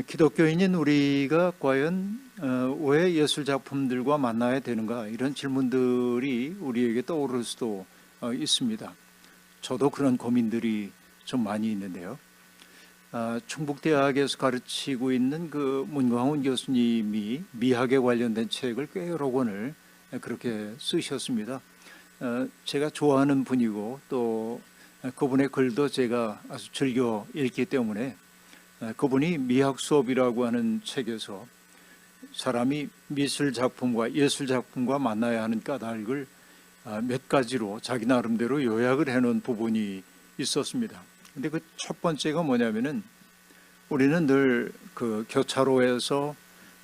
기독교인인 우리가 과연 왜 예술 작품들과 만나야 되는가, 이런 질문들이 우리에게 떠오를 수도 있습니다. 저도 그런 고민들이 좀 많이 있는데요. 충북대학에서 가르치고 있는 그 문광훈 교수님이 미학에 관련된 책을 꽤 여러 권을 그렇게 쓰셨습니다. 제가 좋아하는 분이고 또 그분의 글도 제가 아주 즐겨 읽기 때문에 그분이 미학 수업이라고 하는 책에서 사람이 미술 작품과 예술 작품과 만나야 하는 까닭을 몇 가지로 자기 나름대로 요약을 해놓은 부분이 있었습니다. 근데 그 첫 번째가 뭐냐면은, 우리는 늘 그 교차로에서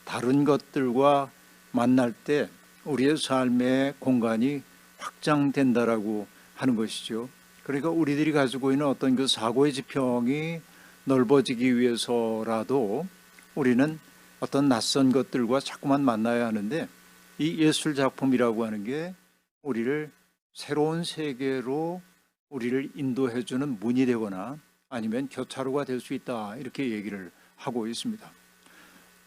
다른 것들과 만날 때 우리의 삶의 공간이 확장된다라고 하는 것이죠. 그러니까 우리들이 가지고 있는 어떤 그 사고의 지평이 넓어지기 위해서라도 우리는 어떤 낯선 것들과 자꾸만 만나야 하는데, 이 예술 작품이라고 하는 게 우리를 새로운 세계로 우리를 인도해 주는 문이 되거나 아니면 교차로가 될 수 있다, 이렇게 얘기를 하고 있습니다.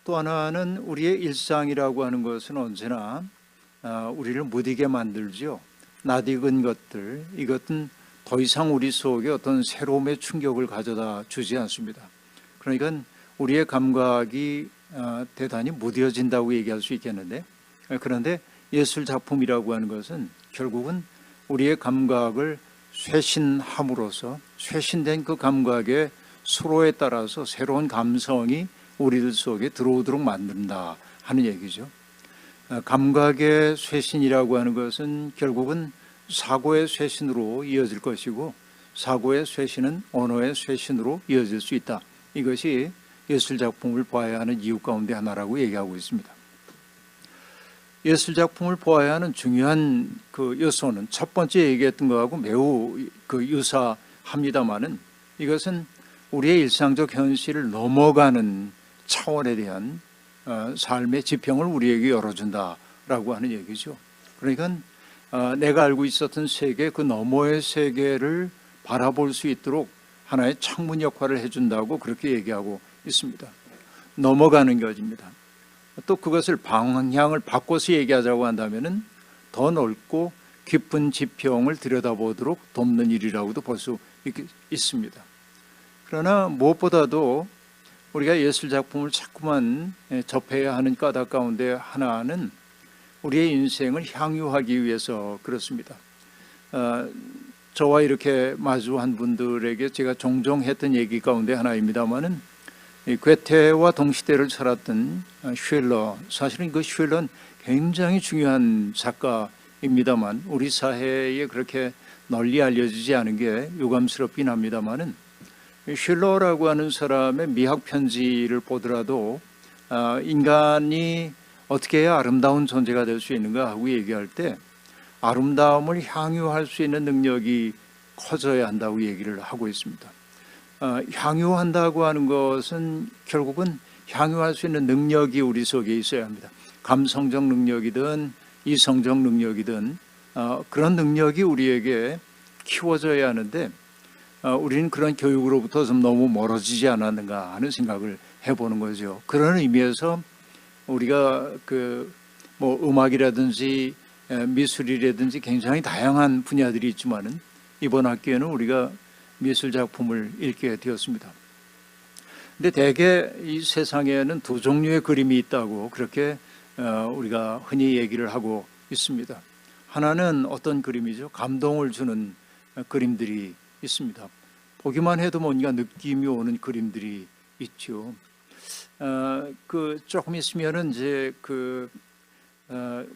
또 하나는 우리의 일상이라고 하는 것은 언제나 우리를 무디게 만들죠. 낯익은 것들, 이것은 더 이상 우리 속에 어떤 새로움의 충격을 가져다 주지 않습니다. 그러니까 우리의 감각이 대단히 무뎌진다고 얘기할 수 있겠는데, 그런데 예술 작품이라고 하는 것은 결국은 우리의 감각을 쇄신함으로써 쇄신된 그 감각의 수로에 따라서 새로운 감성이 우리들 속에 들어오도록 만든다 하는 얘기죠. 감각의 쇄신이라고 하는 것은 결국은 사고의 쇄신으로 이어질 것이고, 사고의 쇄신은 언어의 쇄신으로 이어질 수 있다. 이것이 예술 작품을 보아야 하는 이유 가운데 하나라고 얘기하고 있습니다. 예술 작품을 보아야 하는 중요한 그 요소는 첫 번째 얘기했던 것하고 매우 그 유사합니다만은, 이것은 우리의 일상적 현실을 넘어가는 차원에 대한 삶의 지평을 우리에게 열어준다라고 하는 얘기죠. 그러니까 내가 알고 있었던 세계, 그 너머의 세계를 바라볼 수 있도록 하나의 창문 역할을 해준다고 그렇게 얘기하고 있습니다. 넘어가는 것입니다. 또 그것을 방향을 바꿔서 얘기하자고 한다면은 더 넓고 깊은 지평을 들여다보도록 돕는 일이라고도 볼 수 있습니다. 그러나 무엇보다도 우리가 예술 작품을 자꾸만 접해야 하는 까닭 가운데 하나는 우리의 인생을 향유하기 위해서 그렇습니다. 저와 이렇게 마주한 분들에게 제가 종종 했던 얘기 가운데 하나입니다만은, 괴테와 동시대를 살았던 슐러, 사실은 그 슐러는 굉장히 중요한 작가입니다만 우리 사회에 그렇게 널리 알려지지 않은 게 유감스럽긴 합니다만은, 슐러라고 하는 사람의 미학 편지를 보더라도 인간이 어떻게 해야 아름다운 존재가 될 수 있는가 하고 얘기할 때 아름다움을 향유할 수 있는 능력이 커져야 한다고 얘기를 하고 있습니다. 향유한다고 하는 것은 결국은 향유할 수 있는 능력이 우리 속에 있어야 합니다. 감성적 능력이든 이성적 능력이든 그런 능력이 우리에게 키워져야 하는데, 우리는 그런 교육으로부터 좀 너무 멀어지지 않았는가 하는 생각을 해보는 거죠. 그런 의미에서 우리가 음악이라든지 미술이라든지 굉장히 다양한 분야들이 있지만은 이번 학기에는 우리가 미술 작품을 읽게 되었습니다. 근데 대개 이 세상에는 두 종류의 그림이 있다고 그렇게 우리가 흔히 얘기를 하고 있습니다. 하나는 어떤 그림이죠? 감동을 주는 그림들이 있습니다. 보기만 해도 뭔가 느낌이 오는 그림들이 있죠. 조금 있으면은 이제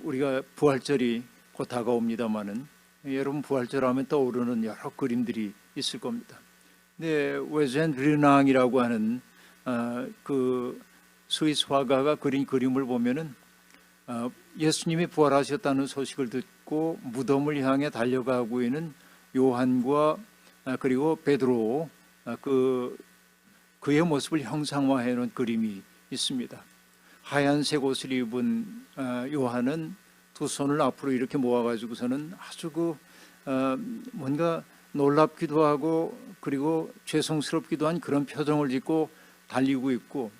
우리가 부활절이 곧 다가옵니다만은, 여러분 부활절 하면 떠오르는 여러 그림들이 있을 겁니다. 근데 웨젠 르낭이라고 하는 그 스위스 화가가 그린 그림을 보면은 예수님이 부활하셨다는 소식을 듣고 무덤을 향해 달려가고 있는 요한과 그리고 베드로, 그의 모습을 형상화해 놓은 그림이 있습니다. 하얀색 옷을 입은 요한은 두 손을 앞으로 이렇게 모아가지고서는 아주 뭔가 놀랍기도 하고 그리고 죄송스럽기도 한 그런 표정을 짓고 달리고 있고,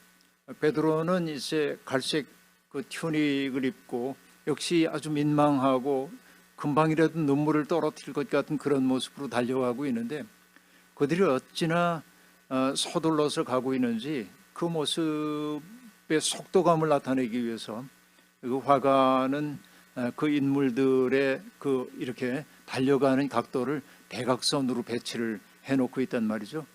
베드로는 이제 갈색 그 튜닉을 입고 역시 아주 민망하고 금방이라도 눈물을 떨어뜨릴 것 같은 그런 모습으로 달려가고 있는데 그들이 어찌나 서둘러서 가고 있는지 그 모습의 속도감을 나타내기 위해서 그 화가는 그 인물들의 그 이렇게 달려가는 각도를 대각선으로 배치를 해놓고 있단 말이죠.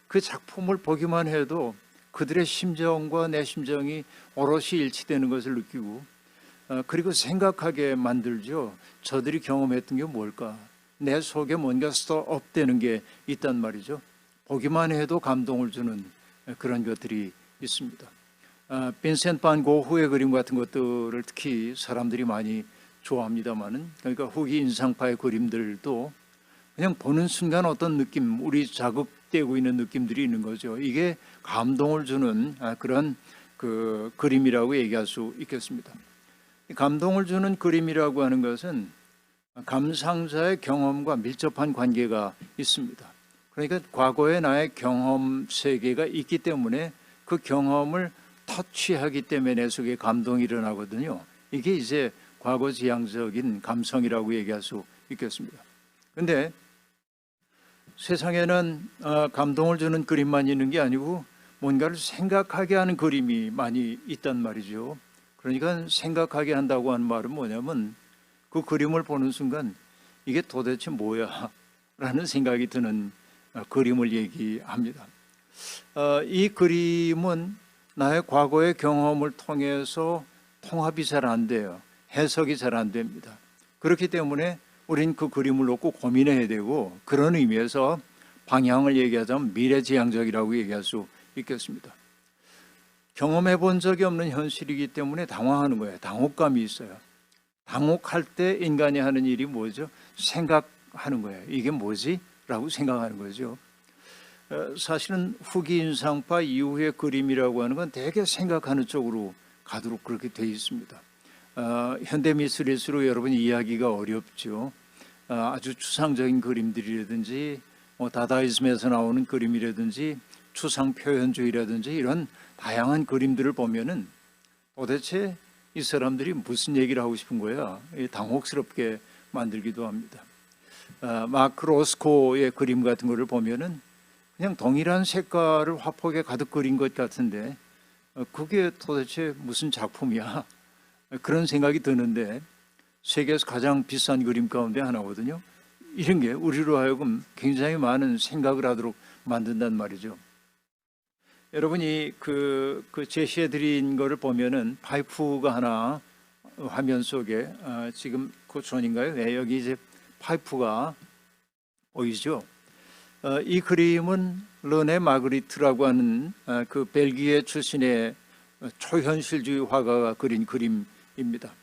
그 작품을 보기만 해도 그들의 심정과 내 심정이 오롯이 일치되는 것을 느끼고 그리고 생각하게 만들죠. 저들이 경험했던 게 뭘까? 내 속에 뭔가 스톱되는 게 있단 말이죠. 보기만 해도 감동을 주는 그런 것들이 있습니다. 빈센트 반 고흐의 그림 같은 것들을 특히 사람들이 많이 좋아합니다만은, 그러니까 후기 인상파의 그림들도 그냥 보는 순간 어떤 느낌, 우리 자극되고 있는 느낌들이 있는 거죠. 이게 감동을 주는 그런 그 그림이라고 얘기할 수 있겠습니다. 감동을 주는 그림이라고 하는 것은 감상자의 경험과 밀접한 관계가 있습니다. 그러니까 과거의 나의 경험 세계가 있기 때문에 그 경험을 터치하기 때문에 내 속에 감동이 일어나거든요. 이게 이제 과거 지향적인 감성이라고 얘기할 수 있겠습니다. 그런데 세상에는 감동을 주는 그림만 있는 게 아니고 뭔가를 생각하게 하는 그림이 많이 있단 말이죠. 그러니까 생각하게 한다고 하는 말은 뭐냐면 그 그림을 보는 순간 이게 도대체 뭐야? 라는 생각이 드는 그림을 얘기합니다. 이 그림은 나의 과거의 경험을 통해서 통합이 잘 안 돼요. 해석이 잘 안 됩니다. 그렇기 때문에 우린 그 그림을 놓고 고민해야 되고, 그런 의미에서 방향을 얘기하자면 미래지향적이라고 얘기할 수 있겠습니다. 경험해 본 적이 없는 현실이기 때문에 당황하는 거예요. 당혹감이 있어요. 당혹할 때 인간이 하는 일이 뭐죠? 생각하는 거예요. 이게 뭐지? 라고 생각하는 거죠. 사실은 후기 인상파 이후의 그림이라고 하는 건 되게 생각하는 쪽으로 가도록 그렇게 되어 있습니다. 현대 미술일수록 여러분 이해하기가 어렵죠. 아주 추상적인 그림들이라든지 다다이즘에서 나오는 그림이라든지 추상 표현주의라든지 이런 다양한 그림들을 보면은 도대체 이 사람들이 무슨 얘기를 하고 싶은 거야? 당혹스럽게 만들기도 합니다. 마크 로스코의 그림 같은 거를 보면은 그냥 동일한 색깔을 화폭에 가득 그린 것 같은데 그게 도대체 무슨 작품이야? 그런 생각이 드는데 세계에서 가장 비싼 그림 가운데 하나거든요. 이런 게 우리로 하여금 굉장히 많은 생각을 하도록 만든단 말이죠. 여러분이 그 제시해 드린 거를 보면은 파이프가 하나 화면 속에 지금 그 존인가요? 네, 여기 이제 파이프가 보이죠. 이 그림은 르네 마그리트라고 하는 그 벨기에 출신의 초현실주의 화가가 그린 그림입니다.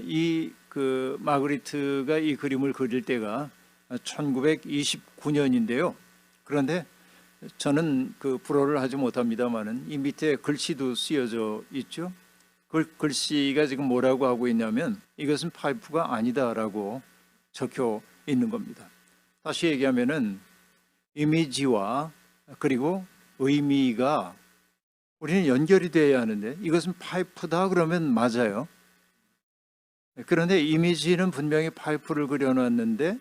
이 그 마그리트가 이 그림을 그릴 때가 1929년인데요. 그런데 저는 그 불어를 하지 못합니다만은 이 밑에 글씨도 쓰여져 있죠. 그 글씨가 지금 뭐라고 하고 있냐면 이것은 파이프가 아니다라고 적혀 있는 겁니다. 다시 얘기하면은 이미지와 그리고 의미가 우리는 연결이 되어야 하는데 이것은 파이프다 그러면 맞아요. 그런데 이미지는 분명히 파이프를 그려놨는데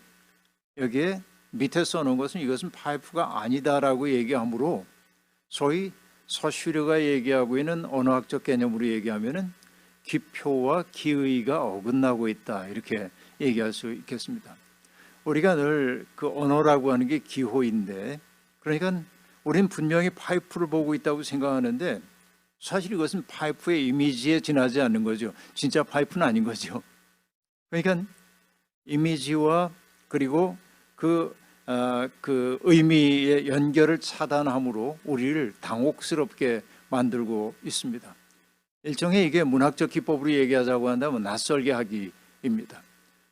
여기에 밑에 써놓은 것은 이것은 파이프가 아니다라고 얘기하므로 소위 서슈르가 얘기하고 있는 언어학적 개념으로 얘기하면은 기표와 기의가 어긋나고 있다 이렇게 얘기할 수 있겠습니다. 우리가 늘 그 언어라고 하는 게 기호인데 그러니까 우리는 분명히 파이프를 보고 있다고 생각하는데 사실 이것은 파이프의 이미지에 지나지 않는 거죠. 진짜 파이프는 아닌 거죠. 그러니까 이미지와 그리고 그 의미의 연결을 차단함으로 우리를 당혹스럽게 만들고 있습니다. 일종의 이게 문학적 기법으로 얘기하자고 한다면 낯설게 하기입니다.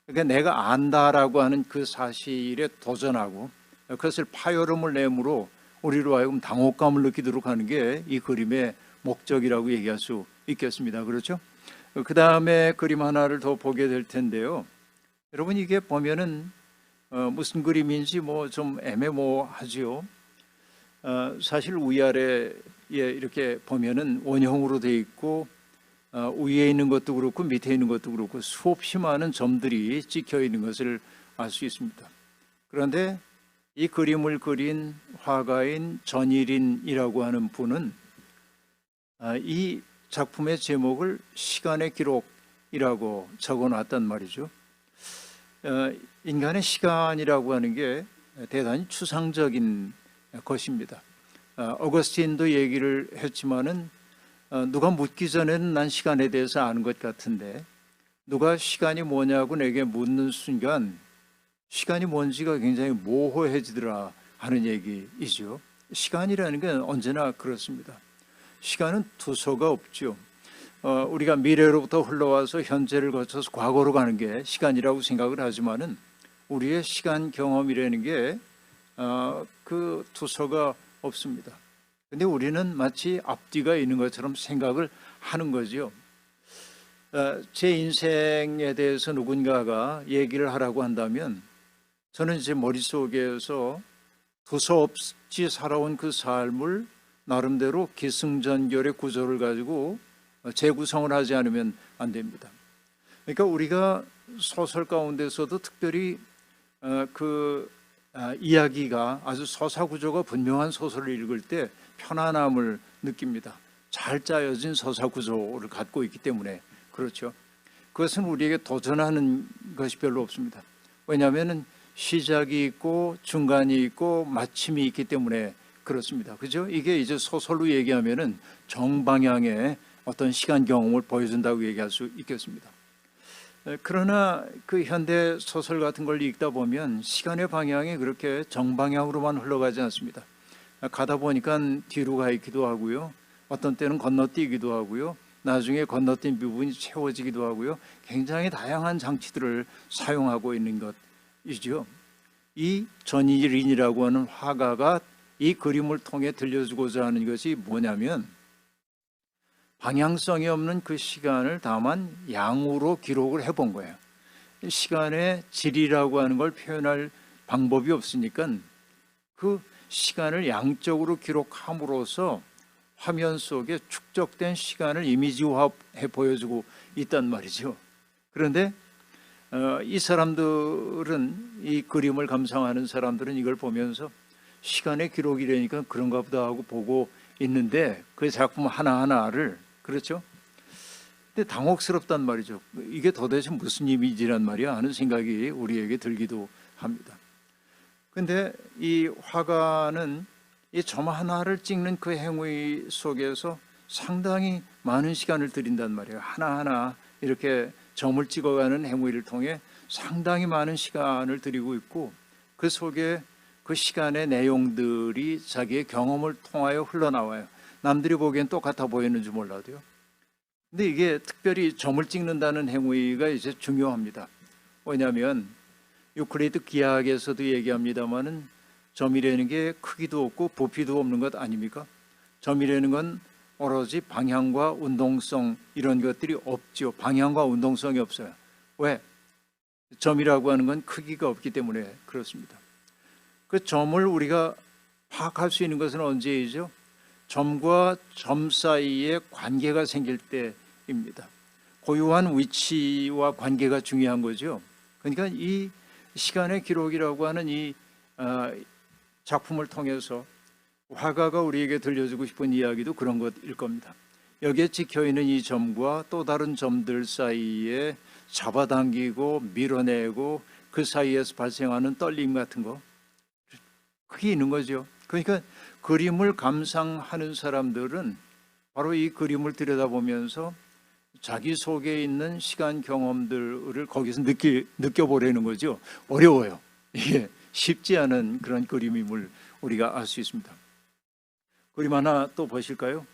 그러니까 내가 안다라고 하는 그 사실에 도전하고 그것을 파열음을 내므로 우리로 하여금 당혹감을 느끼도록 하는 게 이 그림의 목적이라고 얘기할 수 있겠습니다. 그렇죠? 그 다음에 그림 하나를 더 보게 될 텐데요. 여러분 이게 보면은 무슨 그림인지 뭐 좀 애매모호하지요. 사실 위아래 이렇게 보면은 원형으로 되어 있고 위에 있는 것도 그렇고 밑에 있는 것도 그렇고 수없이 많은 점들이 찍혀 있는 것을 알 수 있습니다. 그런데 이 그림을 그린 화가인 전일인이라고 하는 분은 이 작품의 제목을 시간의 기록이라고 적어놨단 말이죠. 인간의 시간이라고 하는 게 대단히 추상적인 것입니다. 어거스틴도 얘기를 했지만은 누가 묻기 전에는 난 시간에 대해서 아는 것 같은데 누가 시간이 뭐냐고 내게 묻는 순간 시간이 뭔지가 굉장히 모호해지더라 하는 얘기이죠. 시간이라는 건 언제나 그렇습니다. 시간은 두서가 없죠. 우리가 미래로부터 흘러와서 현재를 거쳐서 과거로 가는 게 시간이라고 생각을 하지만은 우리의 시간 경험이라는 게 그 두서가 없습니다. 근데 우리는 마치 앞뒤가 있는 것처럼 생각을 하는 거죠. 제 인생에 대해서 누군가가 얘기를 하라고 한다면 저는 제 머릿속에서 두서 없이 살아온 그 삶을 나름대로 기승전결의 구조를 가지고 재구성을 하지 않으면 안 됩니다. 그러니까 우리가 소설 가운데서도 특별히 이야기가 아주 서사 구조가 분명한 소설을 읽을 때 편안함을 느낍니다. 잘 짜여진 서사 구조를 갖고 있기 때문에 그렇죠. 그것은 우리에게 도전하는 것이 별로 없습니다. 왜냐하면 시작이 있고 중간이 있고 마침이 있기 때문에 그렇습니다. 그죠? 이게 이제 소설로 얘기하면은 정방향의 어떤 시간 경험을 보여준다고 얘기할 수 있겠습니다. 그러나 그 현대 소설 같은 걸 읽다 보면 시간의 방향이 그렇게 정방향으로만 흘러가지 않습니다. 가다 보니까 뒤로 가 있기도 하고요. 어떤 때는 건너뛰기도 하고요. 나중에 건너뛴 부분이 채워지기도 하고요. 굉장히 다양한 장치들을 사용하고 있는 것이죠. 이 전일인이라고 하는 화가가 이 그림을 통해 들려주고자 하는 것이 뭐냐면 방향성이 없는 그 시간을 다만 양으로 기록을 해본 거예요. 시간의 질이라고 하는 걸 표현할 방법이 없으니까 그 시간을 양적으로 기록함으로써 화면 속에 축적된 시간을 이미지화해 보여주고 있단 말이죠. 그런데 이 사람들은, 이 그림을 감상하는 사람들은 이걸 보면서 시간의 기록이라니까 그런가 보다 하고 보고 있는데 그 작품 하나하나를, 그렇죠? 근데 당혹스럽단 말이죠. 이게 도대체 무슨 이미지란 말이야 하는 생각이 우리에게 들기도 합니다. 근데 이 화가는 이 점 하나를 찍는 그 행위 속에서 상당히 많은 시간을 들인단 말이에요. 하나하나 이렇게 점을 찍어가는 행위를 통해 상당히 많은 시간을 들이고 있고 그 속에 그 시간의 내용들이 자기의 경험을 통하여 흘러나와요. 남들이 보기엔 똑같아 보이는지 몰라도요. 근데 이게 특별히 점을 찍는다는 행위가 이제 중요합니다. 왜냐하면 유클리드 기하학에서도 얘기합니다마는 점이라는 게 크기도 없고 부피도 없는 것 아닙니까? 점이라는 건 오로지 방향과 운동성 이런 것들이 없죠. 방향과 운동성이 없어요. 왜? 점이라고 하는 건 크기가 없기 때문에 그렇습니다. 그 점을 우리가 파악할 수 있는 것은 언제이죠? 점과 점 사이에 관계가 생길 때입니다. 고유한 위치와 관계가 중요한 거죠. 그러니까 이 시간의 기록이라고 하는 이 작품을 통해서 화가가 우리에게 들려주고 싶은 이야기도 그런 것일 겁니다. 여기에 찍혀있는 이 점과 또 다른 점들 사이에 잡아당기고 밀어내고 그 사이에서 발생하는 떨림 같은 거, 그게 있는 거죠. 그러니까 그림을 감상하는 사람들은 바로 이 그림을 들여다보면서 자기 속에 있는 시간 경험들을 거기서 느껴보려는 거죠. 어려워요. 이게 쉽지 않은 그런 그림임을 우리가 알 수 있습니다. 그림 하나 또 보실까요?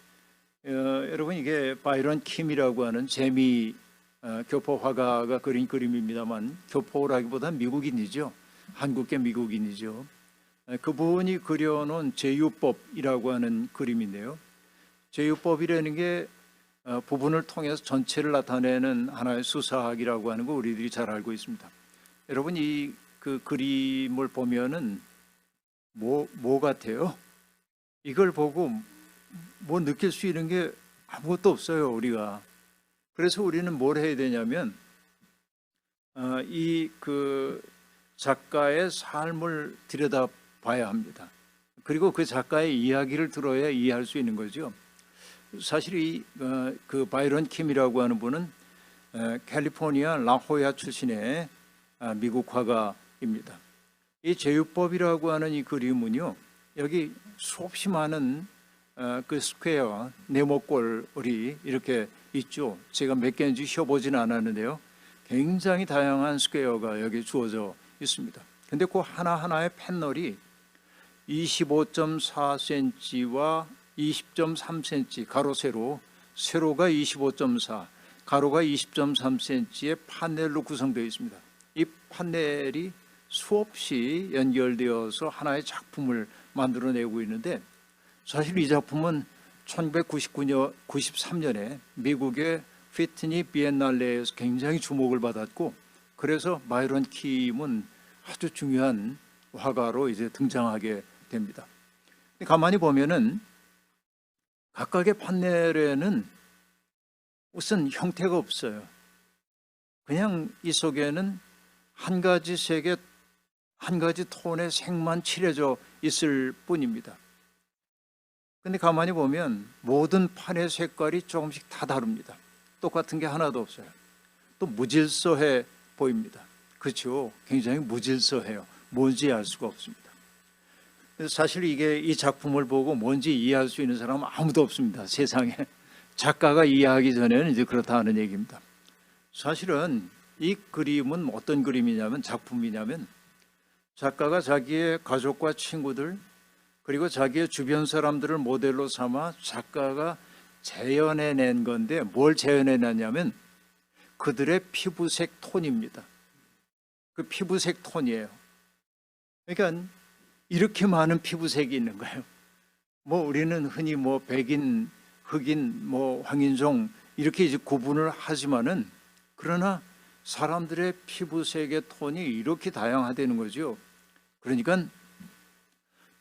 여러분, 이게 바이런 킴이라고 하는 재미 교포 화가가 그린 그림입니다만, 교포라기보다는 미국인이죠. 한국계 미국인이죠. 그분이 그려놓은 제유법이라고 하는 그림인데요. 제유법이라는 게 부분을 통해서 전체를 나타내는 하나의 수사학이라고 하는 거 우리들이 잘 알고 있습니다. 여러분, 이 그 그림을 보면은 뭐 같아요? 이걸 보고 뭐 느낄 수 있는 게 아무것도 없어요, 우리가. 그래서 우리는 뭘 해야 되냐면 이 그 작가의 삶을 들여다봐야 합니다. 그리고 그 작가의 이야기를 들어야 이해할 수 있는 거죠. 사실 그 바이런 킴이라고 하는 분은 캘리포니아 라호야 출신의 미국 화가입니다. 이 제유법이라고 하는 이 그림은요, 여기 수없이 많은 그 스퀘어 네모꼴이 이렇게 있죠. 제가 몇 개인지 쉬어보진 않았는데요, 굉장히 다양한 스퀘어가 여기 주어져 있습니다. 근데 그 하나하나의 패널이 25.4cm와 20.3cm 가로 세로가 25.4, 가로가 20.3cm의 판넬로 구성되어 있습니다. 이 판넬이 수없이 연결되어서 하나의 작품을 만들어내고 있는데, 사실 이 작품은 1993년에 미국의 피트니 비엔날레에서 굉장히 주목을 받았고, 그래서 바이런 킴은 아주 중요한 화가로 이제 등장하게 됩니다. 가만히 보면은 각각의 판넬에는 우선 형태가 없어요. 그냥 이 속에는 한 가지 색의 한 가지 톤의 색만 칠해져 있을 뿐입니다. 근데 가만히 보면 모든 판의 색깔이 조금씩 다 다릅니다. 똑같은 게 하나도 없어요. 또 무질서해 보입니다. 그렇죠? 굉장히 무질서해요. 뭔지 알 수가 없습니다. 사실 이 작품을 보고 뭔지 이해할 수 있는 사람은 아무도 없습니다, 세상에. 작가가 이해하기 전에는 이제 그렇다 하는 얘기입니다. 사실은 이 그림은 어떤 그림이냐면, 작품이냐면, 작가가 자기의 가족과 친구들 그리고 자기의 주변 사람들을 모델로 삼아 작가가 재현해낸 건데, 뭘 재현해냈냐면 그들의 피부색 톤입니다. 그 피부색 톤이에요. 그러니까 이렇게 많은 피부색이 있는 거예요. 뭐 우리는 흔히 뭐 백인, 흑인, 뭐 황인종 이렇게 이제 구분을 하지만은, 그러나 사람들의 피부색의 톤이 이렇게 다양하다는 거죠. 그러니까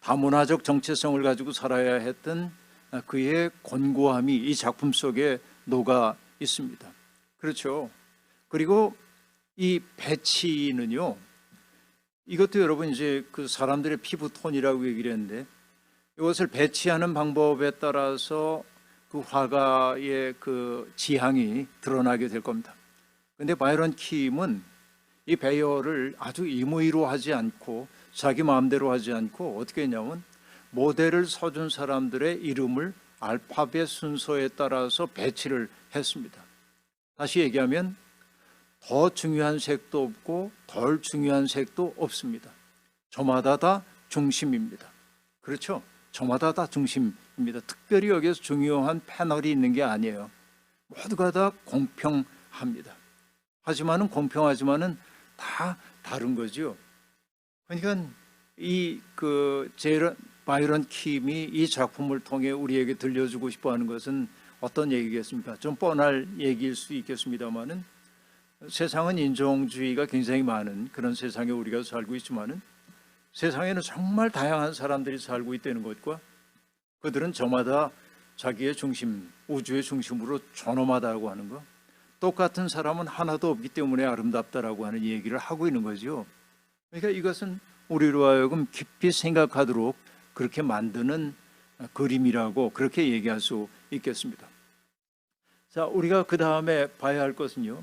다문화적 정체성을 가지고 살아야 했던 그의 권고함이 이 작품 속에 녹아 있습니다. 그렇죠. 그리고 이 배치는요, 이것도 여러분 이제 그 사람들의 피부 톤이라고 얘기를 했는데, 이것을 배치하는 방법에 따라서 그 화가의 그 지향이 드러나게 될 겁니다. 근데 바이런 킴은 이 배열을 아주 임의로 하지 않고 자기 마음대로 하지 않고 어떻게 했냐면, 모델을 서준 사람들의 이름을 알파벳 순서에 따라서 배치를 했습니다. 다시 얘기하면 더 중요한 색도 없고 덜 중요한 색도 없습니다. 저마다 다 중심입니다. 그렇죠? 저마다 다 중심입니다. 특별히 여기서 중요한 패널이 있는 게 아니에요. 모두가 다 공평합니다. 하지만은 공평하지만은 다 다른 거죠. 그러니까 바이런 킴이 이 작품을 통해 우리에게 들려주고 싶어하는 것은 어떤 얘기겠습니까? 좀 뻔할 얘기일 수 있겠습니다만은, 세상은 인종주의가 굉장히 많은 그런 세상에 우리가 살고 있지만은, 세상에는 정말 다양한 사람들이 살고 있다는 것과, 그들은 저마다 자기의 중심, 우주의 중심으로 존엄하다고 하는 것, 똑같은 사람은 하나도 없기 때문에 아름답다라고 하는 얘기를 하고 있는 거죠. 그러니까 이것은 우리로 하여금 깊이 생각하도록 그렇게 만드는 그림이라고 그렇게 얘기할 수 있겠습니다. 자, 우리가 그 다음에 봐야 할 것은요,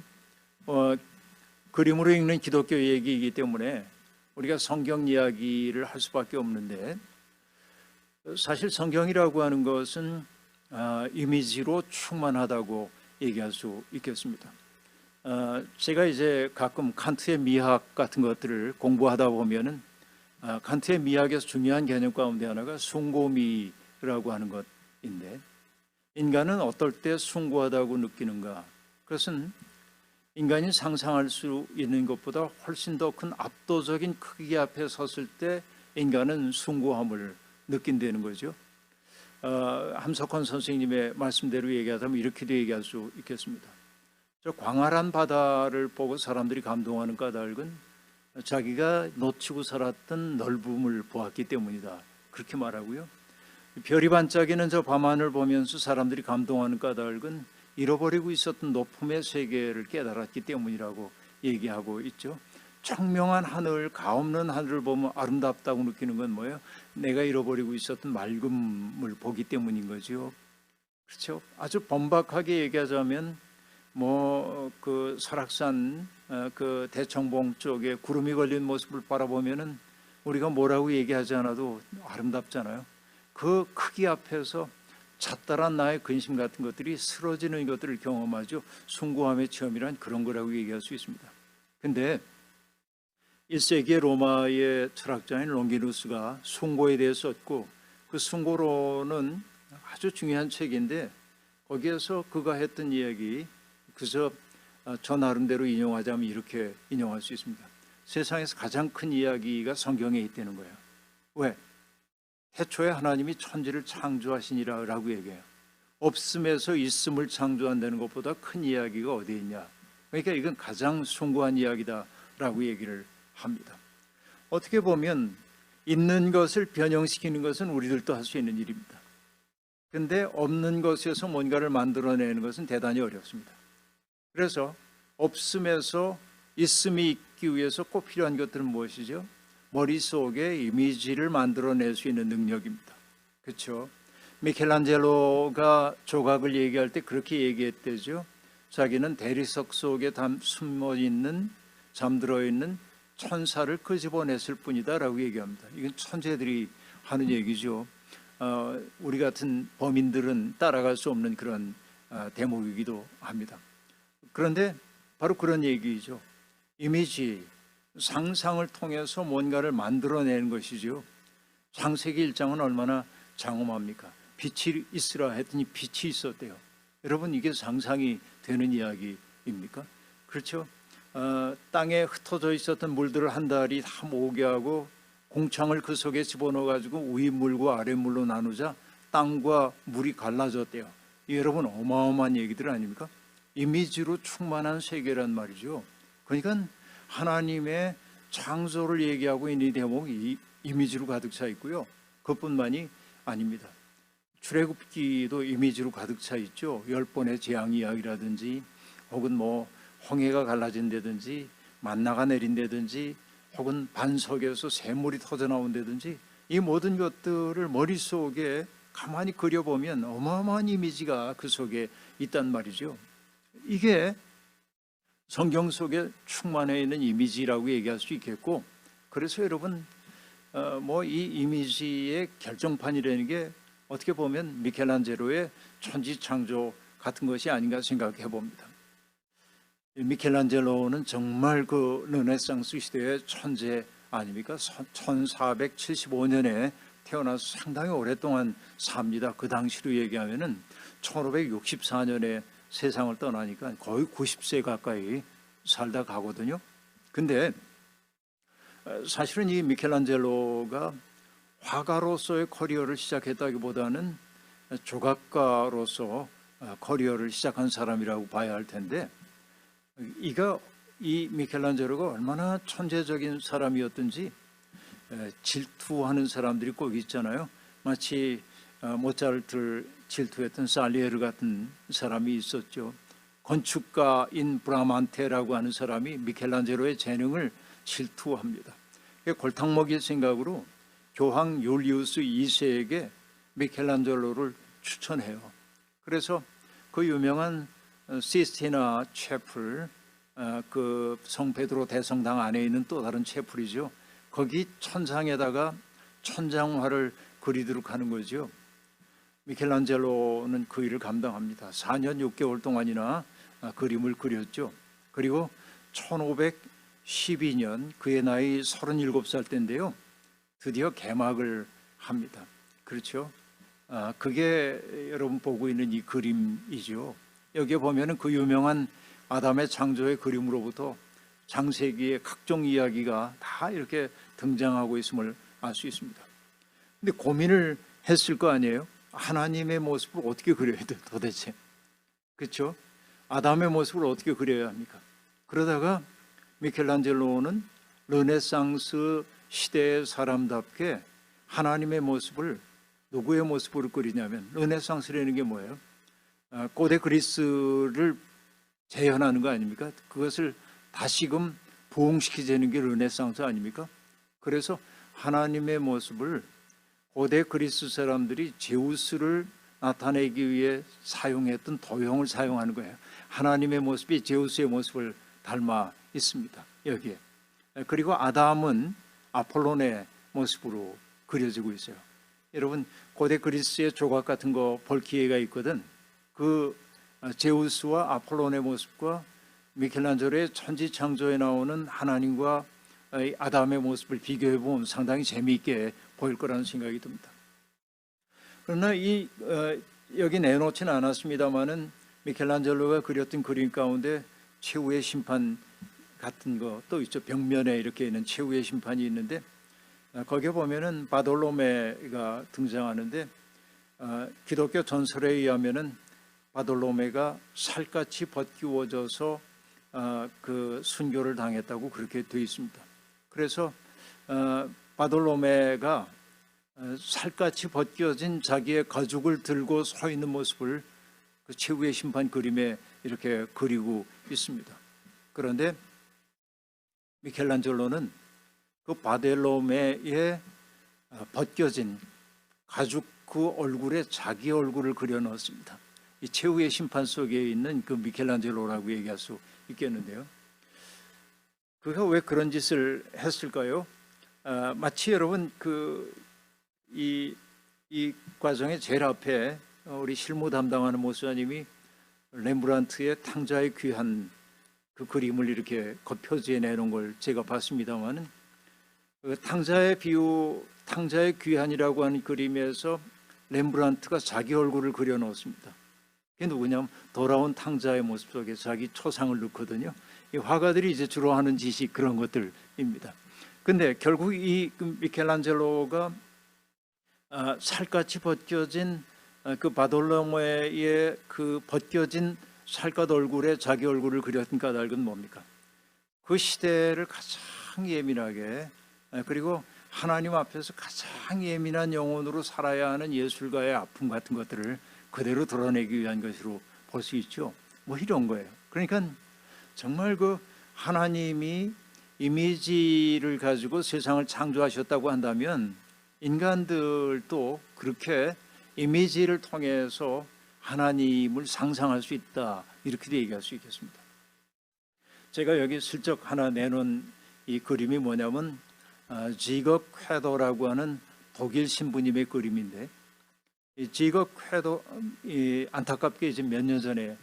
그림으로 읽는 기독교 얘기이기 때문에 우리가 성경 이야기를 할 수밖에 없는데, 사실 성경이라고 하는 것은 이미지로 충만하다고 얘기할 수 있겠습니다. 제가 이제 가끔 칸트의 미학 같은 것들을 공부하다 보면은, 칸트의 미학에서 중요한 개념 가운데 하나가 숭고미라고 하는 것인데, 인간은 어떨 때 숭고하다고 느끼는가? 그것은 인간이 상상할 수 있는 것보다 훨씬 더 큰 압도적인 크기 앞에 섰을 때 인간은 숭고함을 느낀다는 거죠. 함석헌 선생님의 말씀대로 얘기하자면 이렇게도 얘기할 수 있겠습니다. 저 광활한 바다를 보고 사람들이 감동하는 까닭은 자기가 놓치고 살았던 넓음을 보았기 때문이다, 그렇게 말하고요. 별이 반짝이는 저 밤하늘 보면서 사람들이 감동하는 까닭은 잃어버리고 있었던 높음의 세계를 깨달았기 때문이라고 얘기하고 있죠. 청명한 하늘, 가없는 하늘을 보면 아름답다고 느끼는 건 뭐예요? 내가 잃어버리고 있었던 맑음을 보기 때문인 거죠. 그렇죠? 아주 번박하게 얘기하자면 뭐 그 설악산 그 대청봉 쪽에 구름이 걸린 모습을 바라보면은 우리가 뭐라고 얘기하지 않아도 아름답잖아요. 그 크기 앞에서 잣달한 나의 근심 같은 것들이 쓰러지는 것들을 경험하죠. 숭고함의 체험이란 그런 거라고 얘기할 수 있습니다. 근데 1세기의 로마의 철학자인 롱기누스가 숭고에 대해 썼고, 그 숭고론은 아주 중요한 책인데 거기에서 그가 했던 이야기, 그저 저 나름대로 인용하자면 이렇게 인용할 수 있습니다. 세상에서 가장 큰 이야기가 성경에 있다는 거예요. 왜? 태초에 하나님이 천지를 창조하시니라라고 얘기해요. 없음에서 있음을 창조한다는 것보다 큰 이야기가 어디 있냐. 그러니까 이건 가장 숭고한 이야기다라고 얘기를 합니다. 어떻게 보면 있는 것을 변형시키는 것은 우리들도 할 수 있는 일입니다. 근데 없는 것에서 뭔가를 만들어내는 것은 대단히 어렵습니다. 그래서 없음에서 있음이 있기 위해서 꼭 필요한 것들은 무엇이죠? 머릿속에 이미지를 만들어낼 수 있는 능력입니다. 그렇죠? 미켈란젤로가 조각을 얘기할 때 그렇게 얘기했대죠. 자기는 대리석 속에 숨어있는, 잠들어 있는 천사를 끄집어냈을 뿐이다 라고 얘기합니다. 이건 천재들이 하는 얘기죠. 우리 같은 범인들은 따라갈 수 없는 그런 대목이기도 합니다. 그런데 바로 그런 얘기죠. 이미지, 상상을 통해서 뭔가를 만들어내는 것이죠. 창세기 1장은 얼마나 장엄합니까? 빛이 있으라 했더니 빛이 있었대요. 여러분, 이게 상상이 되는 이야기입니까? 그렇죠? 땅에 흩어져 있었던 물들을 한 달이 다 모으게 하고 공창을 그 속에 집어넣어 가지고 위물과 아랫물로 나누자 땅과 물이 갈라졌대요. 여러분, 어마어마한 얘기들 아닙니까? 이미지로 충만한 세계란 말이죠. 그러니까 하나님의 창조를 얘기하고 있는 이 대목이 이미지로 가득 차 있고요. 그것뿐만이 아닙니다. 출애굽기도 이미지로 가득 차 있죠. 10번의 재앙 이야기라든지 혹은 뭐 홍해가 갈라진다든지 만나가 내린다든지 혹은 반석에서 샘물이 터져나온다든지 이 모든 것들을 머릿속에 가만히 그려보면 어마어마한 이미지가 그 속에 있단 말이죠. 이게 성경 속에 충만해 있는 이미지라고 얘기할 수 있겠고, 그래서 여러분 뭐 이 이미지의 결정판이라는 게 어떻게 보면 미켈란젤로의 천지창조 같은 것이 아닌가 생각해 봅니다. 미켈란젤로는 정말 그 르네상스 시대의 천재 아닙니까? 1475년에 태어나서 상당히 오랫동안 삽니다. 그 당시로 얘기하면은 1564년에 세상을 떠나니까 거의 90세 가까이 살다 가거든요. 근데 사실은 이 미켈란젤로가 화가로서의 커리어를 시작했다기보다는 조각가로서 커리어를 시작한 사람이라고 봐야 할 텐데, 이 미켈란젤로가 얼마나 천재적인 사람이었든지 질투하는 사람들이 꼭 있잖아요. 마치 모차르트를 질투했던 살리에르 같은 사람이 있었죠. 건축가인 브라만테라고 하는 사람이 미켈란젤로의 재능을 질투합니다. 골탕 먹일 생각으로 교황 율리우스 2세에게 미켈란젤로를 추천해요. 그래서 그 유명한 시스티나 채플, 그 성베드로 대성당 안에 있는 또 다른 채플이죠. 거기 천장에다가 천장화를 그리도록 하는 거죠. 미켈란젤로는 그 일을 감당합니다. 4년 6개월 동안이나 그림을 그렸죠. 그리고 1512년 그의 나이 37살 때인데요, 드디어 개막을 합니다. 그렇죠? 그게 여러분 보고 있는 이 그림이죠. 여기에 보면은 그 유명한 아담의 창조의 그림으로부터 창세기의 각종 이야기가 다 이렇게 등장하고 있음을 알 수 있습니다. 근데 고민을 했을 거 아니에요? 하나님의 모습을 어떻게 그려야 돼 도대체? 그렇죠? 아담의 모습을 어떻게 그려야 합니까? 그러다가 미켈란젤로는 르네상스 시대의 사람답게 하나님의 모습을 누구의 모습으로 그리냐면 르네상스라는 게 뭐예요? 고대 그리스를 재현하는 거 아닙니까? 그것을 다시금 부흥시키자는 게 르네상스 아닙니까? 그래서 하나님의 모습을 고대 그리스 사람들이 제우스를 나타내기 위해 사용했던 도형을 사용하는 거예요. 하나님의 모습이 제우스의 모습을 닮아 있습니다. 여기에. 그리고 아담은 아폴론의 모습으로 그려지고 있어요. 여러분 고대 그리스의 조각 같은 거 볼 기회가 있거든. 그 제우스와 아폴론의 모습과 미켈란젤로의 천지창조에 나오는 하나님과 아담의 모습을 비교해 보면 상당히 재미있게 보일 거라는 생각이 듭니다. 그러나 여기 내놓지는 않았습니다만은 미켈란젤로가 그렸던 그림 가운데 최후의 심판 같은 거 또 있죠. 벽면에 이렇게 있는 최후의 심판이 있는데 거기에 보면은 바돌로메가 등장하는데 기독교 전설에 의하면은 바돌로메가 살갗이 벗기워져서 그 순교를 당했다고 그렇게 되어 있습니다. 그래서 바돌로메가 살갗이 벗겨진 자기의 가죽을 들고 서 있는 모습을 그 최후의 심판 그림에 이렇게 그리고 있습니다. 그런데 미켈란젤로는 그 바돌로메의 벗겨진 가죽 그 얼굴에 자기 얼굴을 그려 넣었습니다. 이 최후의 심판 속에 있는 그 미켈란젤로라고 얘기할 수 있겠는데요. 그가 왜 그런 짓을 했을까요? 마치 여러분 이 과정의 제일 앞에 우리 실무 담당하는 목사님이 렘브란트의 탕자의 귀한 그 그림을 이렇게 겉표지에 내놓은 걸 제가 봤습니다만은 탕자의 귀한이라고 하는 그림에서 렘브란트가 자기 얼굴을 그려 놓습니다. 그게 누구냐면 돌아온 탕자의 모습 속에 자기 초상을 넣거든요. 이 화가들이 이제 주로 하는 짓이 그런 것들입니다. 근데 결국 이 미켈란젤로가 살갗이 벗겨진 그 바돌로메의 그 벗겨진 살갗 얼굴에 자기 얼굴을 그렸던 까닭은 뭡니까? 그 시대를 가장 예민하게 그리고 하나님 앞에서 가장 예민한 영혼으로 살아야 하는 예술가의 아픔 같은 것들을 그대로 드러내기 위한 것으로 볼 수 있죠. 뭐 이런 거예요. 그러니까 정말 그 하나님이 이미지를 가지고 세상을 창조하셨다고 한다면 인간들도 그렇게 이미지를 통해서 하나님을 상상할 수 있다, 이렇게도 얘기할 수 있겠습니다. 제가 여기 슬쩍 하나 내놓은 이 그림이 뭐냐면 지거 쾌도라고 하는 독일 신부님의 그림인데, 이 지거 쾌도 안타깝게 이제 몇 년 전에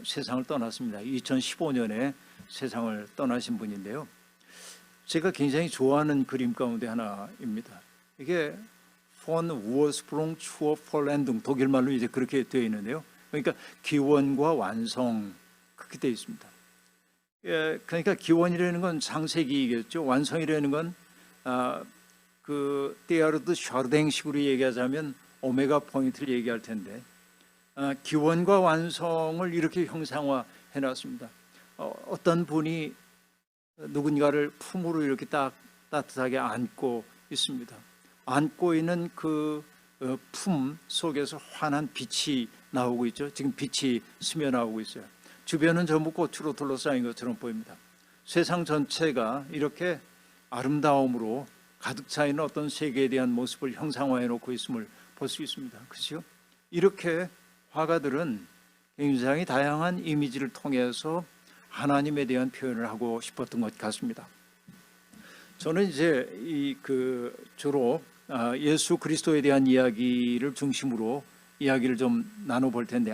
세상을 떠났습니다. 2015년에 세상을 떠나신 분인데요. 제가 굉장히 좋아하는 그림 가운데 하나입니다. 이게 폰 우어스프롱 추어 폴랜둥, 독일말로 이제 그렇게 되어 있는데요. 그러니까 기원과 완성, 그렇게 되어 있습니다. 그러니까 기원이라는 건 창세기이겠죠. 완성이라는 건 그 테아르드 샤르댕식으로 얘기하자면 오메가 포인트를 얘기할 텐데 기원과 완성을 이렇게 형상화해 놨습니다. 어떤 분이 누군가를 품으로 이렇게 딱 따뜻하게 안고 있습니다. 안고 있는 그 품 속에서 환한 빛이 나오고 있죠. 지금 빛이 스며나오고 있어요. 주변은 전부 꽃으로 둘러싸인 것처럼 보입니다. 세상 전체가 이렇게 아름다움으로 가득 차 있는 어떤 세계에 대한 모습을 형상화해 놓고 있음을 볼 수 있습니다. 그렇죠? 이렇게 화가들은 굉장히 다양한 이미지를 통해서 하나님에 대한 표현을 하고 싶었던 것 같습니다. 저는 이제 주로 예수 그리스도에 대한 이야기를 중심으로 이야기를 좀 나눠볼 텐데,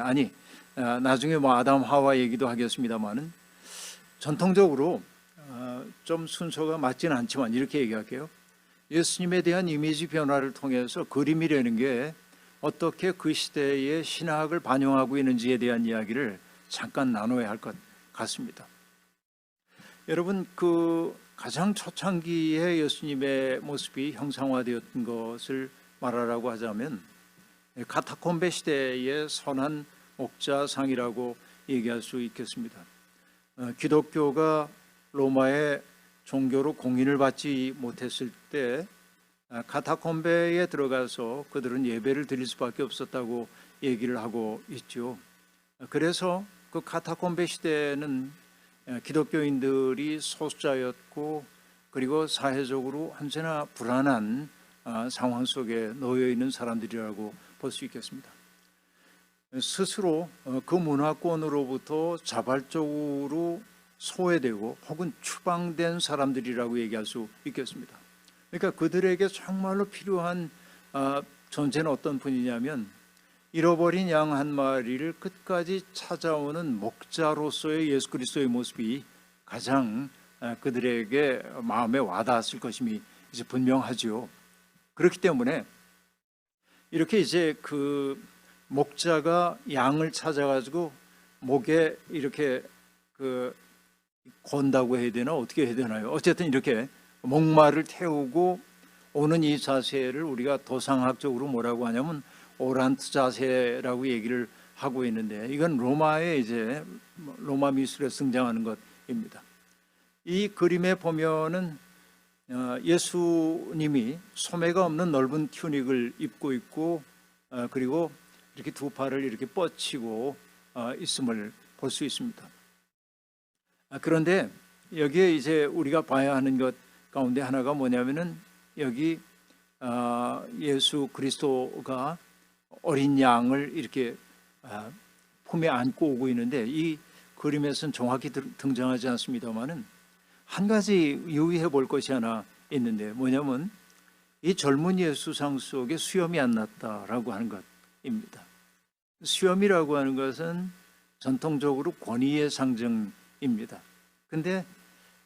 나중에 뭐 아담 하와 얘기도 하겠습니다만은 전통적으로 좀 순서가 맞지는 않지만 이렇게 얘기할게요. 예수님에 대한 이미지 변화를 통해서 그림이라는 게 어떻게 그 시대의 신학을 반영하고 있는지에 대한 이야기를 잠깐 나눠야 할 것 같습니다. 여러분, 가장 초창기에 예수님의 모습이 형상화되었던 것을 말하라고 하자면 카타콤베 시대의 선한 옥자상이라고 얘기할 수 있겠습니다. 기독교가 로마의 종교로 공인을 받지 못했을 때 카타콤베에 들어가서 그들은 예배를 드릴 수밖에 없었다고 얘기를 하고 있죠. 그래서 그 카타콤베 시대는 기독교인들이 소수자였고, 그리고 사회적으로 언제나 불안한 상황 속에 놓여 있는 사람들이라고 볼 수 있겠습니다. 스스로 그 문화권으로부터 자발적으로 소외되고 혹은 추방된 사람들이라고 얘기할 수 있겠습니다. 그러니까 그들에게 정말로 필요한 존재는 어떤 분이냐면, 잃어버린 양 한 마리를 끝까지 찾아오는 목자로서의 예수 그리스도의 모습이 가장 그들에게 마음에 와닿았을 것임이 이제 분명하죠. 그렇기 때문에 이렇게 이제 그 목자가 양을 찾아가지고 목에 이렇게 그 건다고 해야 되나, 어떻게 해야 되나요? 어쨌든 이렇게 목마를 태우고 오는 이 자세를 우리가 도상학적으로 뭐라고 하냐면 오란트 자세라고 얘기를 하고 있는데, 이건 로마의 이제 로마 미술에 등장하는 것입니다. 이 그림에 보면은 예수님이 소매가 없는 넓은 튜닉을 입고 있고, 그리고 이렇게 두 팔을 이렇게 뻗치고 있음을 볼 수 있습니다. 그런데 여기에 이제 우리가 봐야 하는 것 가운데 하나가 뭐냐면은, 여기 예수 그리스도가 어린 양을 이렇게 품에 안고 오고 있는데, 이 그림에서는 정확히 등장하지 않습니다만은 한 가지 유의해 볼 것이 하나 있는데, 뭐냐면 이 젊은 예수상 속에 수염이 안 났다라고 하는 것입니다. 수염이라고 하는 것은 전통적으로 권위의 상징입니다. 근데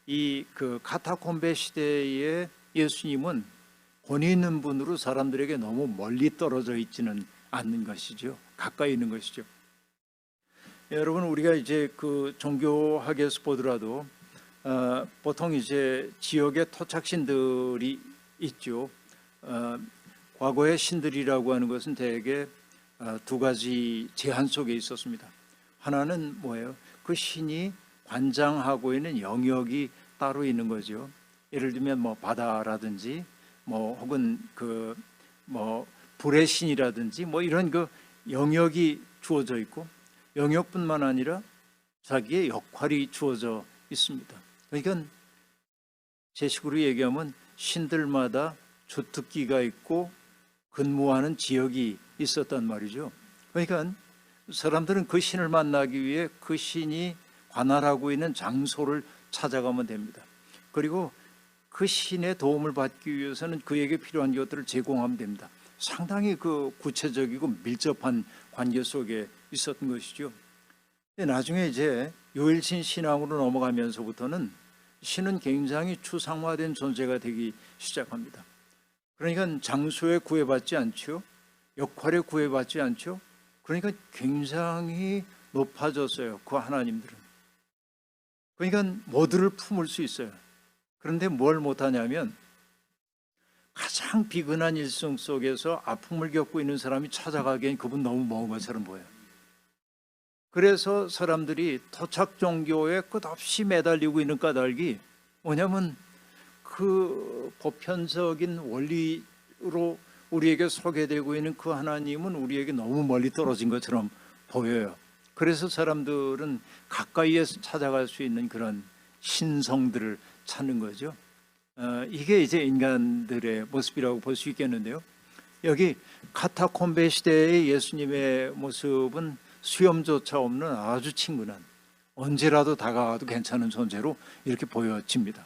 이 그 카타콤베 시대의 예수님은 권위 있는 분으로 사람들에게 너무 멀리 떨어져 있지는 않는 것이죠. 가까이 있는 것이죠. 여러분, 우리가 이제 그 종교학에서 보더라도 보통 이제 지역의 토착신들이 있죠. 과거의 신들이라고 하는 것은 대개 두 가지 제한 속에 있었습니다. 하나는 뭐예요? 그 신이 관장하고 있는 영역이 따로 있는 거죠. 예를 들면 뭐 바다라든지 뭐 혹은 그 뭐 불의 신이라든지 뭐 이런 그 영역이 주어져 있고, 영역뿐만 아니라 자기의 역할이 주어져 있습니다. 그러니까 제 식으로 얘기하면 신들마다 주특기가 있고 근무하는 지역이 있었단 말이죠. 그러니까 사람들은 그 신을 만나기 위해 그 신이 관할하고 있는 장소를 찾아가면 됩니다. 그리고 그 신의 도움을 받기 위해서는 그에게 필요한 것들을 제공하면 됩니다. 상당히 그 구체적이고 밀접한 관계 속에 있었던 것이죠. 나중에 이제 유일신 신앙으로 넘어가면서부터는 신은 굉장히 추상화된 존재가 되기 시작합니다. 그러니까 장소에 구애받지 않죠. 역할에 구애받지 않죠. 그러니까 굉장히 높아졌어요, 그 하나님들은. 그러니까 뭐들을 품을 수 있어요. 그런데 뭘 못하냐면, 가장 비근한 일성 속에서 아픔을 겪고 있는 사람이 찾아가기엔 그분 너무 먼 것처럼 보여요. 그래서 사람들이 토착 종교에 끝없이 매달리고 있는 까닭이 뭐냐면, 그 보편적인 원리로 우리에게 소개되고 있는 그 하나님은 우리에게 너무 멀리 떨어진 것처럼 보여요. 그래서 사람들은 가까이에서 찾아갈 수 있는 그런 신성들을 찾는 거죠. 이게 이제 인간들의 모습이라고 볼 수 있겠는데요. 여기 카타콤베 시대의 예수님의 모습은 수염조차 없는 아주 친근한, 언제라도 다가가도 괜찮은 존재로 이렇게 보여집니다.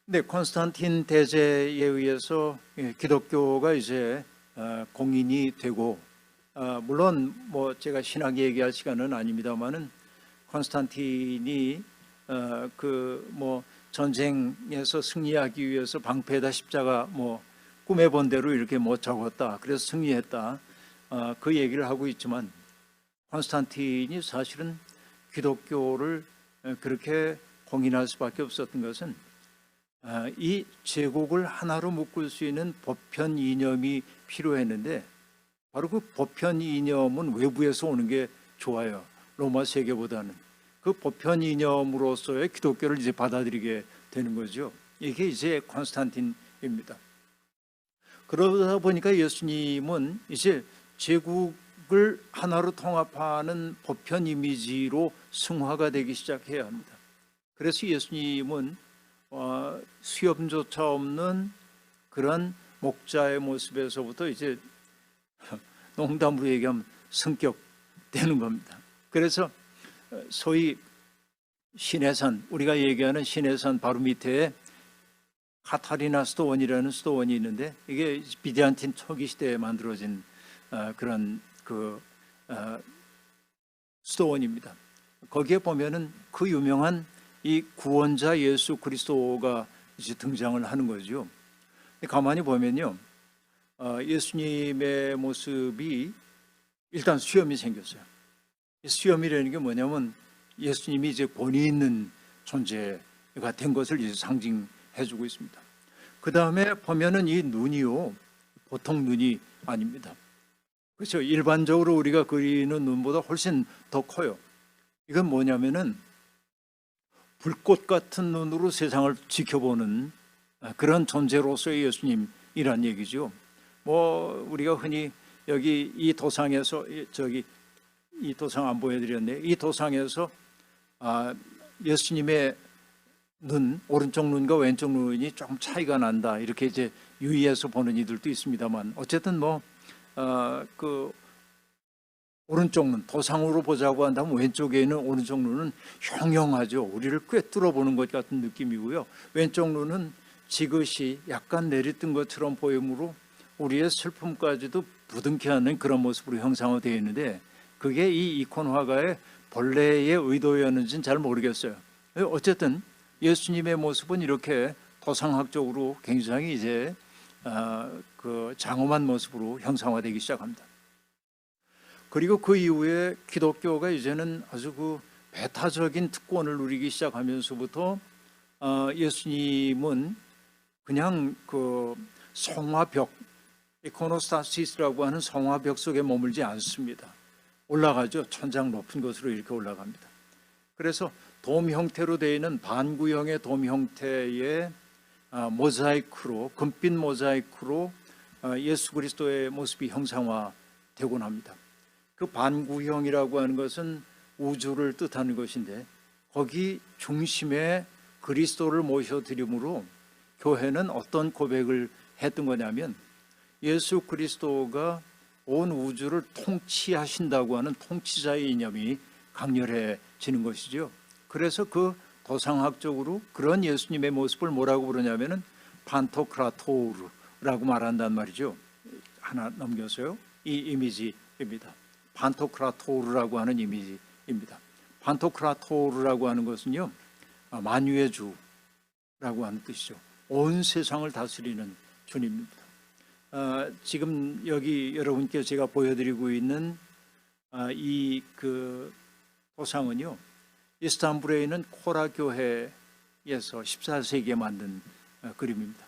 네, 콘스탄틴 대제에 의해서 기독교가 이제 공인이 되고, 물론 뭐 제가 신학 얘기할 시간은 아닙니다만은 콘스탄틴이 그 뭐 전쟁에서 승리하기 위해서 방패에다 십자가 뭐 꿈에 본 대로 이렇게 뭐 적었다, 그래서 승리했다, 그 얘기를 하고 있지만, 콘스탄틴이 사실은 기독교를 그렇게 공인할 수밖에 없었던 것은 이 제국을 하나로 묶을 수 있는 보편 이념이 필요했는데, 바로 그 보편 이념은 외부에서 오는 게 좋아요. 로마 세계보다는. 그 보편 이념으로서의 기독교를 이제 받아들이게 되는 거죠. 이게 이제 콘스탄틴 이미지입니다. 그러다 보니까 예수님은 이제 제국을 하나로 통합하는 보편 이미지로 승화가 되기 시작해야 합니다. 그래서 예수님은 수염조차 없는 그런 목자의 모습에서부터 이제 농담으로 얘기하면 성격되는 겁니다. 그래서 소위 시내산, 우리가 얘기하는 시내산 바로 밑에 카타리나 수도원이라는 수도원이 있는데, 이게 비잔틴 초기 시대에 만들어진 그런 수도원입니다. 거기에 보면은 그 유명한 이 구원자 예수 그리스도가 이제 등장을 하는 거죠. 가만히 보면요, 예수님의 모습이 일단 수염이 생겼어요. 수염이라는 게 뭐냐면 예수님이 이제 권위 있는 존재가 된 것을 이제 상징해주고 있습니다. 그 다음에 보면은 이 눈이요, 보통 눈이 아닙니다. 그렇죠. 일반적으로 우리가 그리는 눈보다 훨씬 더 커요. 이건 뭐냐면은 불꽃 같은 눈으로 세상을 지켜보는 그런 존재로서의 예수님이란 얘기죠. 뭐 우리가 흔히 여기 이 도상에서 이 도상 안 보여드렸네요. 이 도상에서 예수님의 눈, 오른쪽 눈과 왼쪽 눈이 조금 차이가 난다, 이렇게 이제 유의해서 보는 이들도 있습니다만, 어쨌든 그 오른쪽 눈, 도상으로 보자고 한다면 왼쪽에 있는 오른쪽 눈은 형형하죠. 우리를 꿰뚫어 보는 것 같은 느낌이고요. 왼쪽 눈은 지그시 약간 내리뜬 것처럼 보이므로 우리의 슬픔까지도 부둥켜 하는 그런 모습으로 형상화되어 있는데, 그게 이 이콘 화가의 본래의 의도였는지는 잘 모르겠어요. 어쨌든 예수님의 모습은 이렇게 도상학적으로 굉장히 이제 그 장엄한 모습으로 형상화되기 시작합니다. 그리고 그 이후에 기독교가 이제는 아주 그 배타적인 특권을 누리기 시작하면서부터 예수님은 그냥 그 성화벽, 이코노스타시스라고 하는 성화벽 속에 머물지 않습니다. 올라가죠. 천장 높은 곳으로 이렇게 올라갑니다. 그래서 돔 형태로 되어 있는 반구형의 돔 형태의 모자이크로, 금빛 모자이크로 예수 그리스도의 모습이 형상화되곤 합니다. 그 반구형이라고 하는 것은 우주를 뜻하는 것인데, 거기 중심에 그리스도를 모셔드림으로 교회는 어떤 고백을 했던 거냐면, 예수 그리스도가 온 우주를 통치하신다고 하는 통치자의 이념이 강렬해지는 것이죠. 그래서 그 도상학적으로 그런 예수님의 모습을 뭐라고 부르냐면은 판토크라토르라고 말한단 말이죠. 하나 넘겨서요. 이 이미지입니다. 판토크라토르라고 하는 이미지입니다. 판토크라토르라고 하는 것은요, 만유의 주라고 하는 뜻이죠. 온 세상을 다스리는 주님입니다. 지금 여기 여러분께 제가 보여드리고 있는 이 그 도상은요, 이스탄불에 있는 코라 교회에서 14세기에 만든 그림입니다.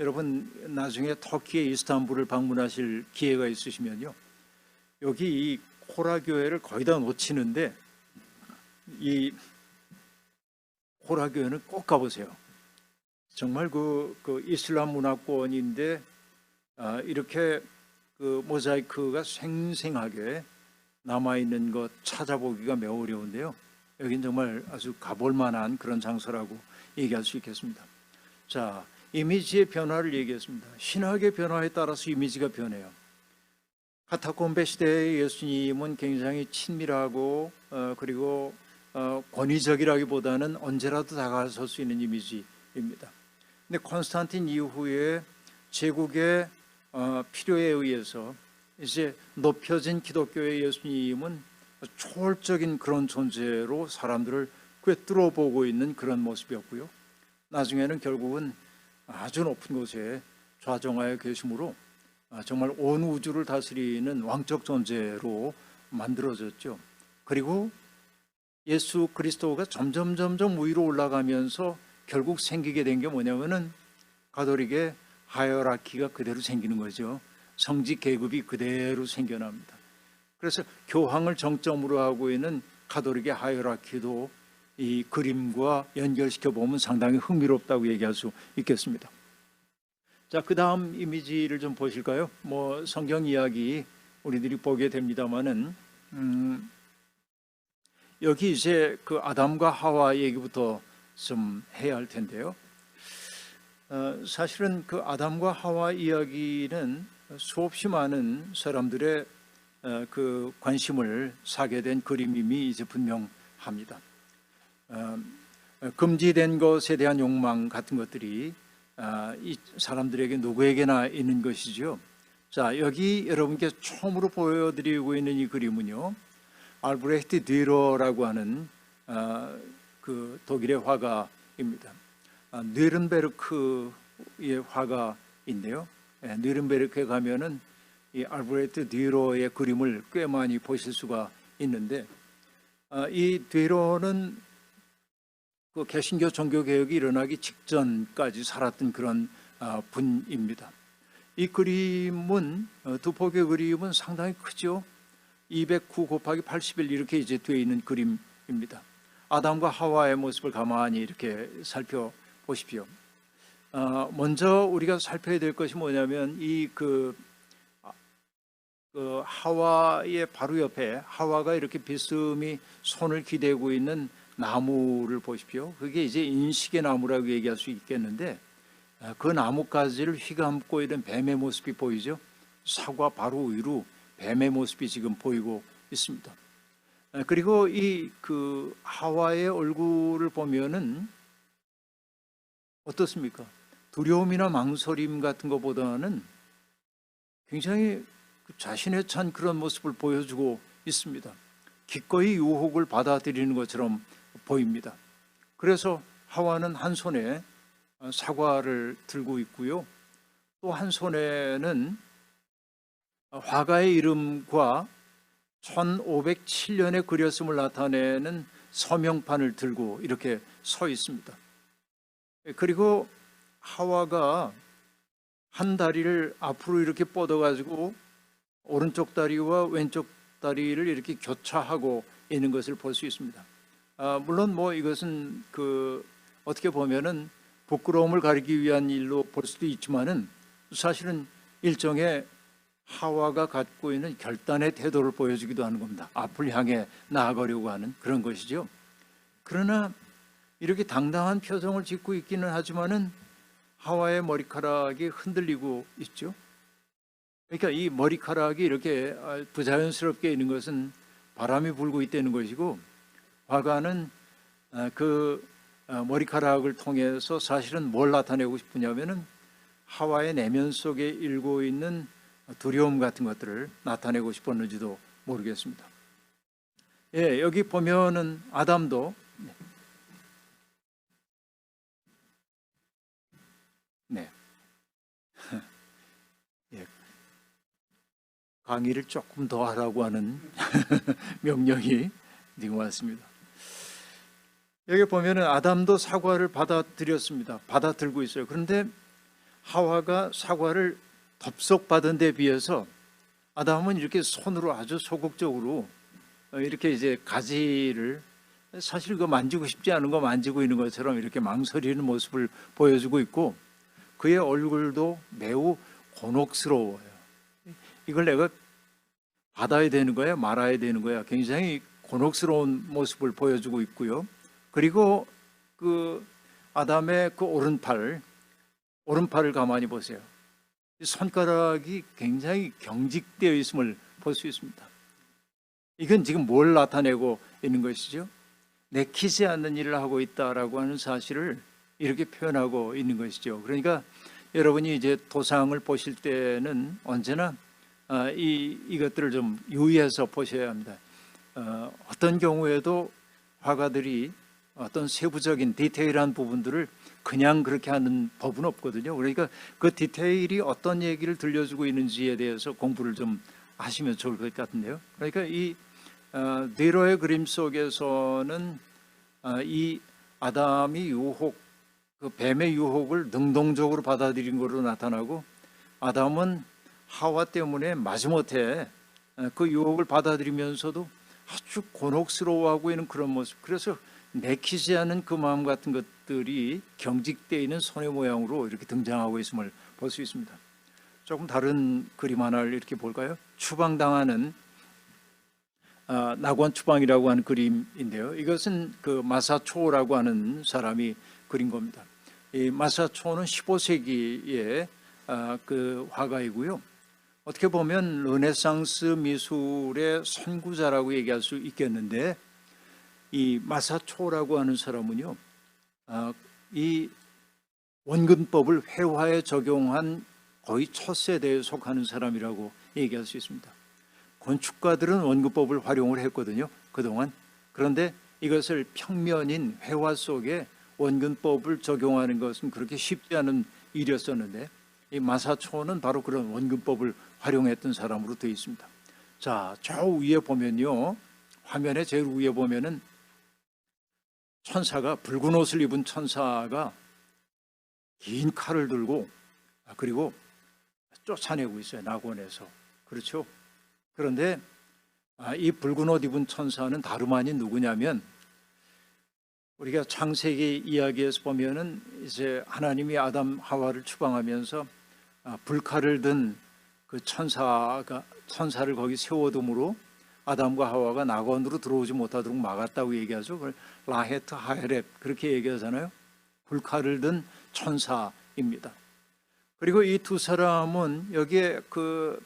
여러분 나중에 터키의 이스탄불을 방문하실 기회가 있으시면요, 여기 이 코라 교회를 거의 다 놓치는데 이 코라 교회는 꼭 가보세요. 정말 그 이슬람 문화권인데 이렇게 그 모자이크가 생생하게 남아있는 것 찾아보기가 매우 어려운데요, 여긴 정말 아주 가볼 만한 그런 장소라고 얘기할 수 있겠습니다. 자, 이미지의 변화를 얘기했습니다. 신학의 변화에 따라서 이미지가 변해요. 카타콤베 시대의 예수님은 굉장히 친밀하고 그리고 권위적이라기보다는 언제라도 다가설 수 있는 이미지입니다. 근데 콘스탄틴 이후에 제국의 필요에 의해서 이제 높여진 기독교의 예수님은 초월적인 그런 존재로 사람들을 꿰뚫어 보고 있는 그런 모습이었고요. 나중에는 결국은 아주 높은 곳에 좌정하여 계심으로 정말 온 우주를 다스리는 왕적 존재로 만들어졌죠. 그리고 예수 그리스도가 점점 위로 올라가면서 결국 생기게 된 게 뭐냐면은 가톨릭의 하이어라키가 그대로 생기는 거죠. 성직 계급이 그대로 생겨납니다. 그래서 교황을 정점으로 하고 있는 가톨릭의 하이어라키도 이 그림과 연결시켜 보면 상당히 흥미롭다고 얘기할 수 있겠습니다. 자, 그 다음 이미지를 좀 보실까요? 뭐 성경 이야기 우리들이 보게 됩니다만은 여기 이제 그 아담과 하와 얘기부터 좀 해야 할 텐데요. 사실은 그 아담과 하와 이야기는 수없이 많은 사람들의 그 관심을 사게 된 그림임이 이제 분명합니다. 금지된 것에 대한 욕망 같은 것들이 이 사람들에게 누구에게나 있는 것이죠. 자, 여기 여러분께 처음으로 보여드리고 있는 이 그림은요, 알브레히트 뒤러라고 하는 그 독일의 화가입니다. 뉘른베르크의 화가인데요. 뉘른베르크에 가면은 이 알브레히트 뒤러의 그림을 꽤 많이 보실 수가 있는데, 이 뒤러는 그 개신교 종교개혁이 일어나기 직전까지 살았던 그런 분입니다. 이 그림은 두 폭의 그림은 상당히 크죠. 209 곱하기 81 이렇게 이제 되어 있는 그림입니다. 아담과 하와의 모습을 가만히 이렇게 살펴보십시오. 먼저 우리가 살펴야 될 것이 뭐냐면 이 그 하와의 바로 옆에 하와가 이렇게 비스듬히 손을 기대고 있는 나무를 보십시오. 그게 이제 인식의 나무라고 얘기할 수 있겠는데, 그 나뭇가지를 휘감고 있는 뱀의 모습이 보이죠. 사과 바로 위로 뱀의 모습이 지금 보이고 있습니다. 그리고 이 그 하와의 얼굴을 보면은 어떻습니까? 두려움이나 망설임 같은 것보다는 굉장히 자신에 찬 그런 모습을 보여주고 있습니다. 기꺼이 유혹을 받아들이는 것처럼 보입니다. 그래서 하와는 한 손에 사과를 들고 있고요. 또 한 손에는 화가의 이름과 1507년에 그렸음을 나타내는 서명판을 들고 이렇게 서 있습니다. 그리고 하와가 한 다리를 앞으로 이렇게 뻗어가지고 오른쪽 다리와 왼쪽 다리를 이렇게 교차하고 있는 것을 볼 수 있습니다. 물론 뭐 이것은 그 어떻게 보면은 부끄러움을 가리기 위한 일로 볼 수도 있지만은 사실은 일종의 하와가 갖고 있는 결단의 태도를 보여주기도 하는 겁니다. 앞을 향해 나아가려고 하는 그런 것이죠. 그러나 이렇게 당당한 표정을 짓고 있기는 하지만은 하와의 머리카락이 흔들리고 있죠. 그러니까 이 머리카락이 이렇게 부자연스럽게 있는 것은 바람이 불고 있다는 것이고, 화가는 그 머리카락을 통해서 사실은 뭘 나타내고 싶으냐면은 하와의 내면 속에 일고 있는 두려움 같은 것들을 나타내고 싶었는지도 모르겠습니다. 예, 여기 보면은 아담도 네. 예. 강의를 조금 더 하라고 하는 명령이 지금 왔습니다. 여기 보면은 아담도 사과를 받아들였습니다. 받아들고 있어요. 그런데 하와가 사과를 덥석 받은 데 비해서 아담은 이렇게 손으로 아주 소극적으로 이렇게 이제 가지를 사실 그 만지고 싶지 않은 거 만지고 있는 것처럼 이렇게 망설이는 모습을 보여주고 있고, 그의 얼굴도 매우 곤혹스러워요. 이걸 내가 받아야 되는 거야 말아야 되는 거야, 굉장히 곤혹스러운 모습을 보여주고 있고요. 그리고 그 아담의 그 오른팔을 가만히 보세요. 손가락이 굉장히 경직되어 있음을 볼 수 있습니다. 이건 지금 뭘 나타내고 있는 것이죠? 내키지 않는 일을 하고 있다라고 하는 사실을 이렇게 표현하고 있는 것이죠. 그러니까 여러분이 이제 도상을 보실 때는 언제나 이것들을 좀 유의해서 보셔야 합니다. 어떤 경우에도 화가들이 어떤 세부적인 디테일한 부분들을 그냥 그렇게 하는 법은 없거든요. 그러니까 그 디테일이 어떤 얘기를 들려주고 있는지에 대해서 공부를 좀 하시면 좋을 것 같은데요. 그러니까 이 네로의 그림 속에서는 이 아담이 그 뱀의 유혹을 능동적으로 받아들인 것으로 나타나고, 아담은 하와 때문에 마지못해 그 유혹을 받아들이면서도 아주 곤혹스러워하고 있는 그런 모습, 그래서 내키지 않은 그 마음 같은 것들 것들이 경직되어 있는 손의 모양으로 이렇게 등장하고 있음을 볼 수 있습니다. 조금 다른 그림 하나를 이렇게 볼까요? 추방당하는 낙원 추방이라고 하는 그림인데요. 이것은 그 마사초라고 하는 사람이 그린 겁니다. 이 마사초는 15세기의 그 화가이고요. 어떻게 보면 르네상스 미술의 선구자라고 얘기할 수 있겠는데, 이 마사초라고 하는 사람은요, 이 원근법을 회화에 적용한 거의 첫 세대에 속하는 사람이라고 얘기할 수 있습니다. 건축가들은 원근법을 활용을 했거든요, 그동안. 그런데 이것을 평면인 회화 속에 원근법을 적용하는 것은 그렇게 쉽지 않은 일이었었는데, 이 마사초는 바로 그런 원근법을 활용했던 사람으로 되어 있습니다. 자, 저 위에 보면요, 화면의 제일 위에 보면은 천사가, 붉은 옷을 입은 천사가 긴 칼을 들고 그리고 쫓아내고 있어요, 낙원에서. 그렇죠? 그런데 이 붉은 옷 입은 천사는 다름 아닌 누구냐면, 우리가 창세기 이야기에서 보면은 이제 하나님이 아담 하와를 추방하면서 불칼을 든 그 천사를 거기 세워둠으로 아담과 하와가 낙원으로 들어오지 못하도록 막았다고 얘기하죠. 그걸 라헤트 하헤렙 그렇게 얘기하잖아요. 불칼을 든 천사입니다. 그리고 이 두 사람은 여기에 그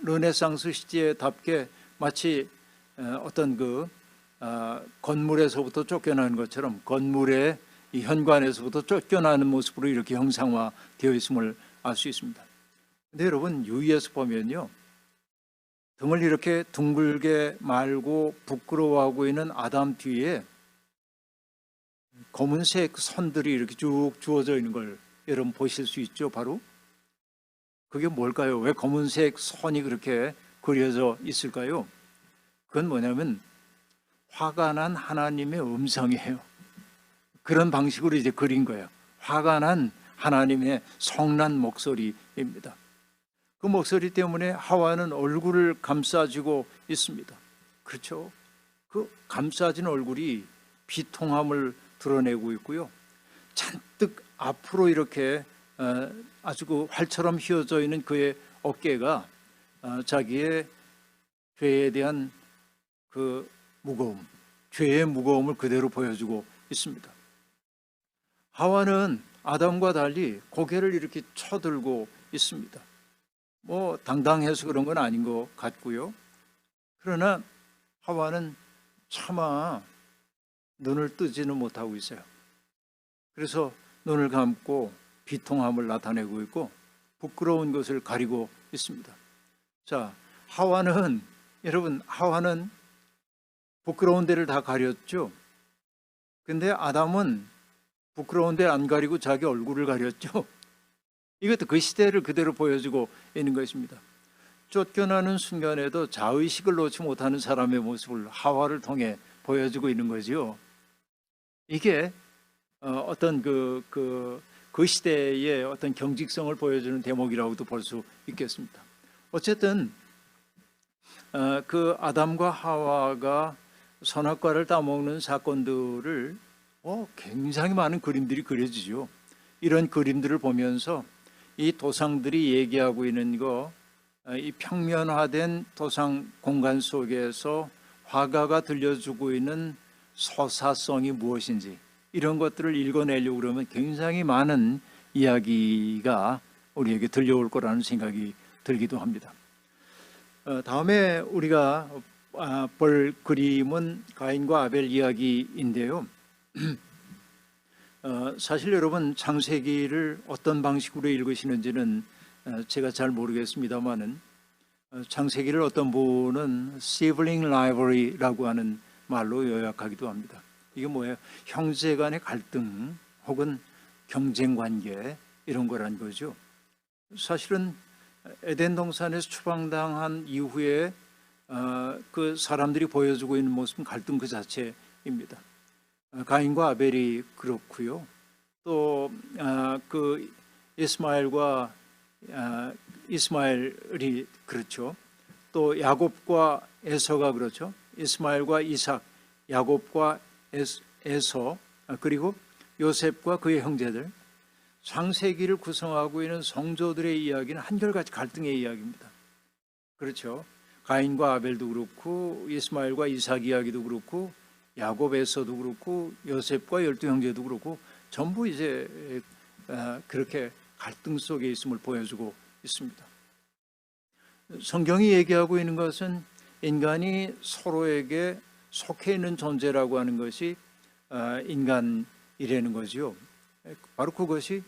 르네상스 시대답게 마치 어떤 그 건물에서부터 쫓겨나는 것처럼 건물의 이 현관에서부터 쫓겨나는 모습으로 이렇게 형상화되어 있음을 알 수 있습니다. 근데 여러분, 유의해서 보면요, 등을 이렇게 둥글게 말고 부끄러워하고 있는 아담 뒤에 검은색 선들이 이렇게 쭉 주어져 있는 걸 여러분 보실 수 있죠. 바로 그게 뭘까요? 왜 검은색 선이 그렇게 그려져 있을까요? 그건 뭐냐면 화가 난 하나님의 음성이에요. 그런 방식으로 이제 그린 거예요. 화가 난 하나님의 성난 목소리입니다. 그 목소리 때문에 하와는 얼굴을 감싸지고 있습니다. 그렇죠? 그 감싸진 얼굴이 비통함을 드러내고 있고요. 잔뜩 앞으로 이렇게 아주 그 활처럼 휘어져 있는 그의 어깨가 자기의 죄에 대한 그 무거움, 죄의 무거움을 그대로 보여주고 있습니다. 하와는 아담과 달리 고개를 이렇게 쳐들고 있습니다. 당당해서 그런 건 아닌 것 같고요. 그러나 하와는 차마 눈을 뜨지는 못하고 있어요. 그래서 눈을 감고 비통함을 나타내고 있고 부끄러운 것을 가리고 있습니다. 자, 여러분, 하와는 부끄러운 데를 다 가렸죠. 근데 아담은 부끄러운 데 안 가리고 자기 얼굴을 가렸죠. 이것도 그 시대를 그대로 보여주고 있는 것입니다. 쫓겨나는 순간에도 자의식을 놓지 못하는 사람의 모습을 하와를 통해 보여주고 있는 거죠. 이게 어떤 그 시대의 어떤 경직성을 보여주는 대목이라고도 볼 수 있겠습니다. 어쨌든 그 아담과 하와가 선악과를 따먹는 사건들을 굉장히 많은 그림들이 그려지죠. 이런 그림들을 보면서 이 도상들이 얘기하고 있는 이 평면화된 도상 공간 속에서 화가가 들려주고 있는 서사성이 무엇인지, 이런 것들을 읽어내려고 그러면 굉장히 많은 이야기가 우리에게 들려올 거라는 생각이 들기도 합니다. 다음에 우리가 볼 그림은 가인과 아벨 이야기인데요. 사실 여러분, 창세기를 어떤 방식으로 읽으시는지는 제가 잘 모르겠습니다만은 창세기를 어떤 분은 sibling rivalry라고 하는 말로 요약하기도 합니다. 이게 뭐예요? 형제 간의 갈등 혹은 경쟁 관계, 이런 거란 거죠. 사실은 에덴 동산에서 추방당한 이후에 그 사람들이 보여주고 있는 모습은 갈등 그 자체입니다. 가인과 아벨이 그렇고요. 또 그 이스마엘이 그렇죠. 또 야곱과 에서가 그렇죠. 이스마엘과 이삭, 야곱과 에서, 그리고 요셉과 그의 형제들, 창세기를 구성하고 있는 성조들의 이야기는 한결같이 갈등의 이야기입니다. 그렇죠. 가인과 아벨도 그렇고 이스마엘과 이삭 이야기도 그렇고 야곱에서도 그렇고 요셉과 12형제도 그렇고 전부 이제 그렇게 갈등 속에 있음을 보여주고 있습니다. 성경이 얘기하고 있는 것은 인간이 서로에게 속해 있는 존재라고 하는 것이 인간이라는 거지요. 바로 그것이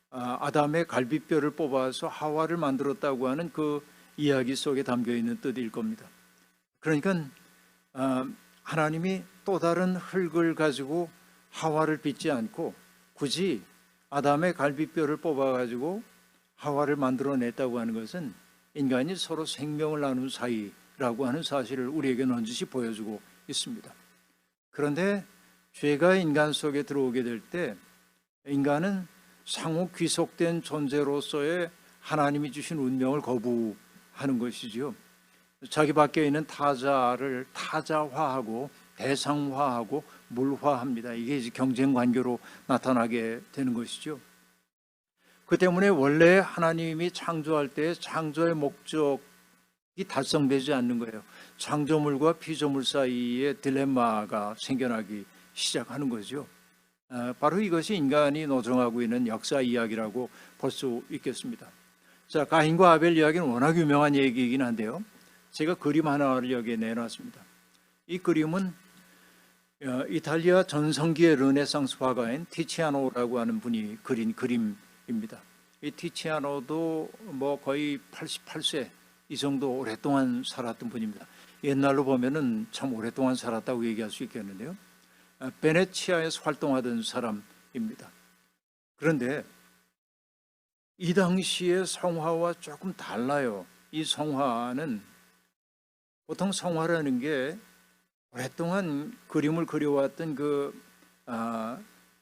아담의 갈비뼈를 뽑아서 하와를 만들었다고 하는 그 이야기 속에 담겨 있는 뜻일 겁니다. 그러니까 하나님이 또 다른 흙을 가지고 하와를 빚지 않고 굳이 아담의 갈비뼈를 뽑아가지고 하와를 만들어냈다고 하는 것은 인간이 서로 생명을 나누는 사이라고 하는 사실을 우리에게 넌지시 보여주고 있습니다. 그런데 죄가 인간 속에 들어오게 될 때 인간은 상호 귀속된 존재로서의 하나님이 주신 운명을 거부하는 것이지요. 자기 밖에 있는 타자를 타자화하고 대상화하고 물화합니다. 이게 이제 경쟁 관계로 나타나게 되는 것이죠. 그 때문에 원래 하나님이 창조할 때 창조의 목적이 달성되지 않는 거예요. 창조물과 피조물 사이에 딜레마가 생겨나기 시작하는 거죠. 바로 이것이 인간이 노정하고 있는 역사 이야기라고 볼 수 있겠습니다. 자, 가인과 아벨 이야기는 워낙 유명한 얘기이긴 한데요. 제가 그림 하나를 여기에 내놨습니다. 이 그림은 이탈리아 전성기의 르네상스 화가인 티치아노라고 하는 분이 그린 그림입니다. 이 티치아노도 뭐 거의 88세 이 정도 오랫동안 살았던 분입니다. 옛날로 보면은 참 오랫동안 살았다고 얘기할 수 있겠는데요. 베네치아에서 활동하던 사람입니다. 그런데 이 당시의 성화와 조금 달라요. 이 성화는 보통 성화라는 게 오랫동안 그림을 그려왔던 그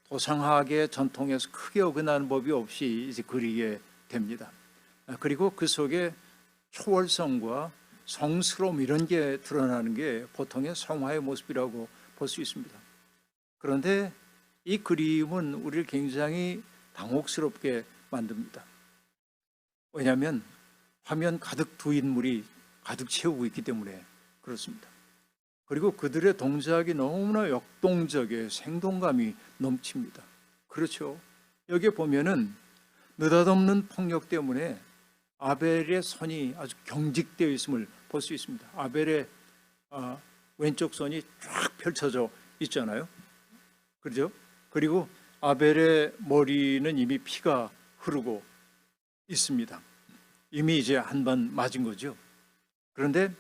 도상학의 전통에서 크게 어긋나는 법이 없이 이제 그리게 됩니다. 그리고 그 속에 초월성과 성스러움 이런 게 드러나는 게 보통의 성화의 모습이라고 볼 수 있습니다. 그런데 이 그림은 우리를 굉장히 당혹스럽게 만듭니다. 왜냐하면 화면 가득 두 인물이 가득 채우고 있기 때문에 그렇습니다. 그리고 그들의 동작이 너무나 역동적이에요. 생동감이 넘칩니다. 그렇죠. 여기 보면은 느닷없는 폭력 때문에 아벨의 손이 아주 경직되어 있음을 볼 수 있습니다. 아벨의 왼쪽 손이 쫙 펼쳐져 있잖아요. 그렇죠? 그리고 아벨의 머리는 이미 피가 흐르고 있습니다. 이미 이제 한 번 맞은 거죠. 그런데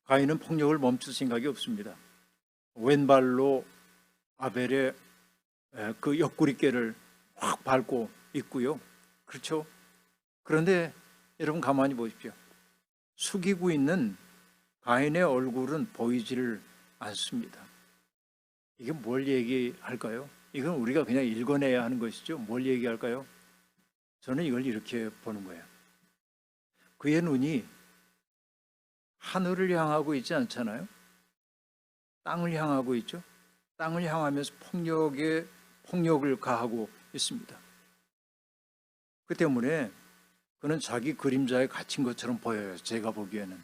가인은 폭력을 멈출 생각이 없습니다. 왼발로 아벨의 그 옆구리깨를 확 밟고 있고요. 그렇죠? 그런데 여러분 가만히 보십시오. 숙이고 있는 가인의 얼굴은 보이지를 않습니다. 이게 뭘 얘기할까요? 이건 우리가 그냥 읽어내야 하는 것이죠. 뭘 얘기할까요? 저는 이걸 이렇게 보는 거예요. 그의 눈이 하늘을 향하고 있지 않잖아요. 땅을 향하고 있죠. 땅을 향하면서 폭력을 가하고 있습니다. 그 때문에 그는 자기 그림자에 갇힌 것처럼 보여요. 제가 보기에는.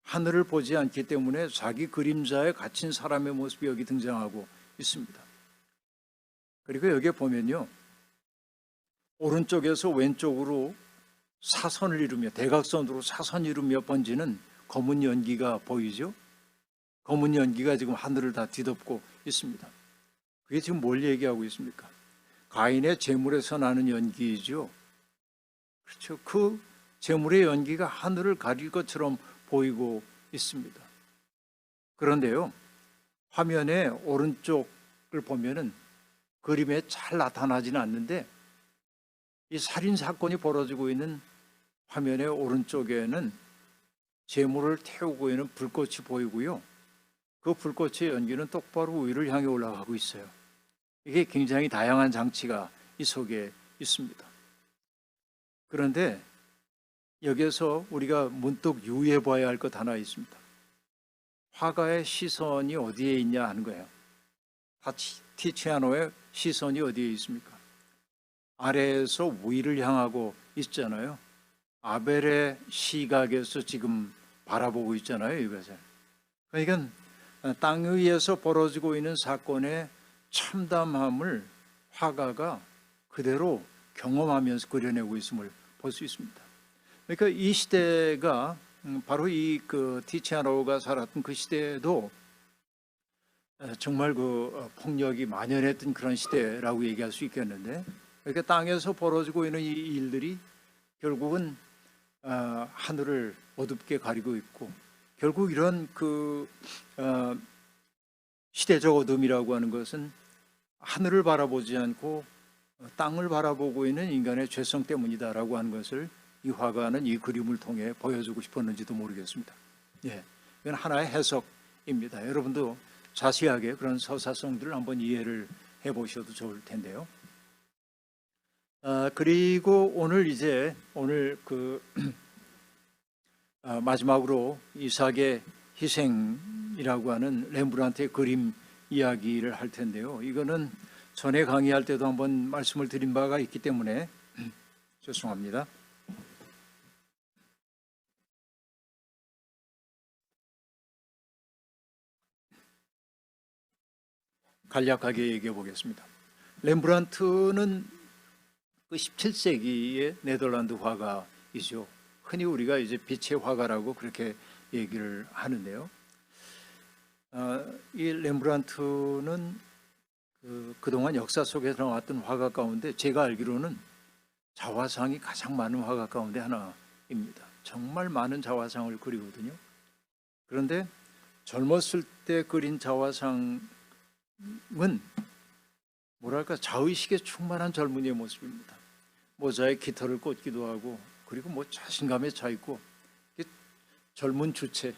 하늘을 보지 않기 때문에 자기 그림자에 갇힌 사람의 모습이 여기 등장하고 있습니다. 그리고 여기에 보면요. 오른쪽에서 왼쪽으로 사선을 이루며 대각선으로 사선 이루며 번지는 검은 연기가 보이죠. 검은 연기가 지금 하늘을 다 뒤덮고 있습니다. 그게 지금 뭘 얘기하고 있습니까? 가인의 재물에서 나는 연기이죠. 그렇죠. 그 재물의 연기가 하늘을 가릴 것처럼 보이고 있습니다. 그런데요, 화면의 오른쪽을 보면은 그림에 잘 나타나지는 않는데 이 살인 사건이 벌어지고 있는 화면의 오른쪽에는 재물을 태우고 있는 불꽃이 보이고요. 그 불꽃의 연기는 똑바로 위를 향해 올라가고 있어요. 이게 굉장히 다양한 장치가 이 속에 있습니다. 그런데 여기에서 우리가 문득 유의해 봐야 할 것 하나 있습니다. 화가의 시선이 어디에 있냐 하는 거예요. 티치아노의 시선이 어디에 있습니까? 아래에서 위를 향하고 있잖아요. 아벨의 시각에서 지금 바라보고 있잖아요, 이것을. 그러니까 땅 위에서 벌어지고 있는 사건의 참담함을 화가가 그대로 경험하면서 그려내고 있음을 볼 수 있습니다. 그러니까 이 시대가 바로 이 티치아노가 살았던 그 시대에도 정말 폭력이 만연했던 그런 시대라고 얘기할 수 있겠는데, 그러니까 땅에서 벌어지고 있는 이 일들이 결국은 하늘을 어둡게 가리고 있고, 결국 이런 시대적 어둠이라고 하는 것은 하늘을 바라보지 않고 땅을 바라보고 있는 인간의 죄성 때문이다라고 하는 것을 이 화가는 이 그림을 통해 보여주고 싶었는지도 모르겠습니다. 예, 이건 하나의 해석입니다. 여러분도 자세하게 그런 서사성들을 한번 이해를 해보셔도 좋을 텐데요. 그리고 오늘 마지막으로 이삭의 희생이라고 하는 렘브란트의 그림 이야기를 할 텐데요. 이거는 전에 강의할 때도 한번 말씀을 드린 바가 있기 때문에 죄송합니다. 간략하게 얘기해 보겠습니다. 렘브란트는 그 17세기의 네덜란드 화가이죠. 흔히 우리가 이제 빛의 화가라고 그렇게 얘기를 하는데요. 이 렘브란트는 그동안 역사 속에서 나왔던 화가 가운데 제가 알기로는 자화상이 가장 많은 화가 가운데 하나입니다. 정말 많은 자화상을 그리거든요. 그런데 젊었을 때 그린 자화상은 뭐랄까 자의식에 충만한 젊은이의 모습입니다. 모자에 깃털을 꽂기도 하고, 그리고 자신감에 차 있고, 젊은 주체,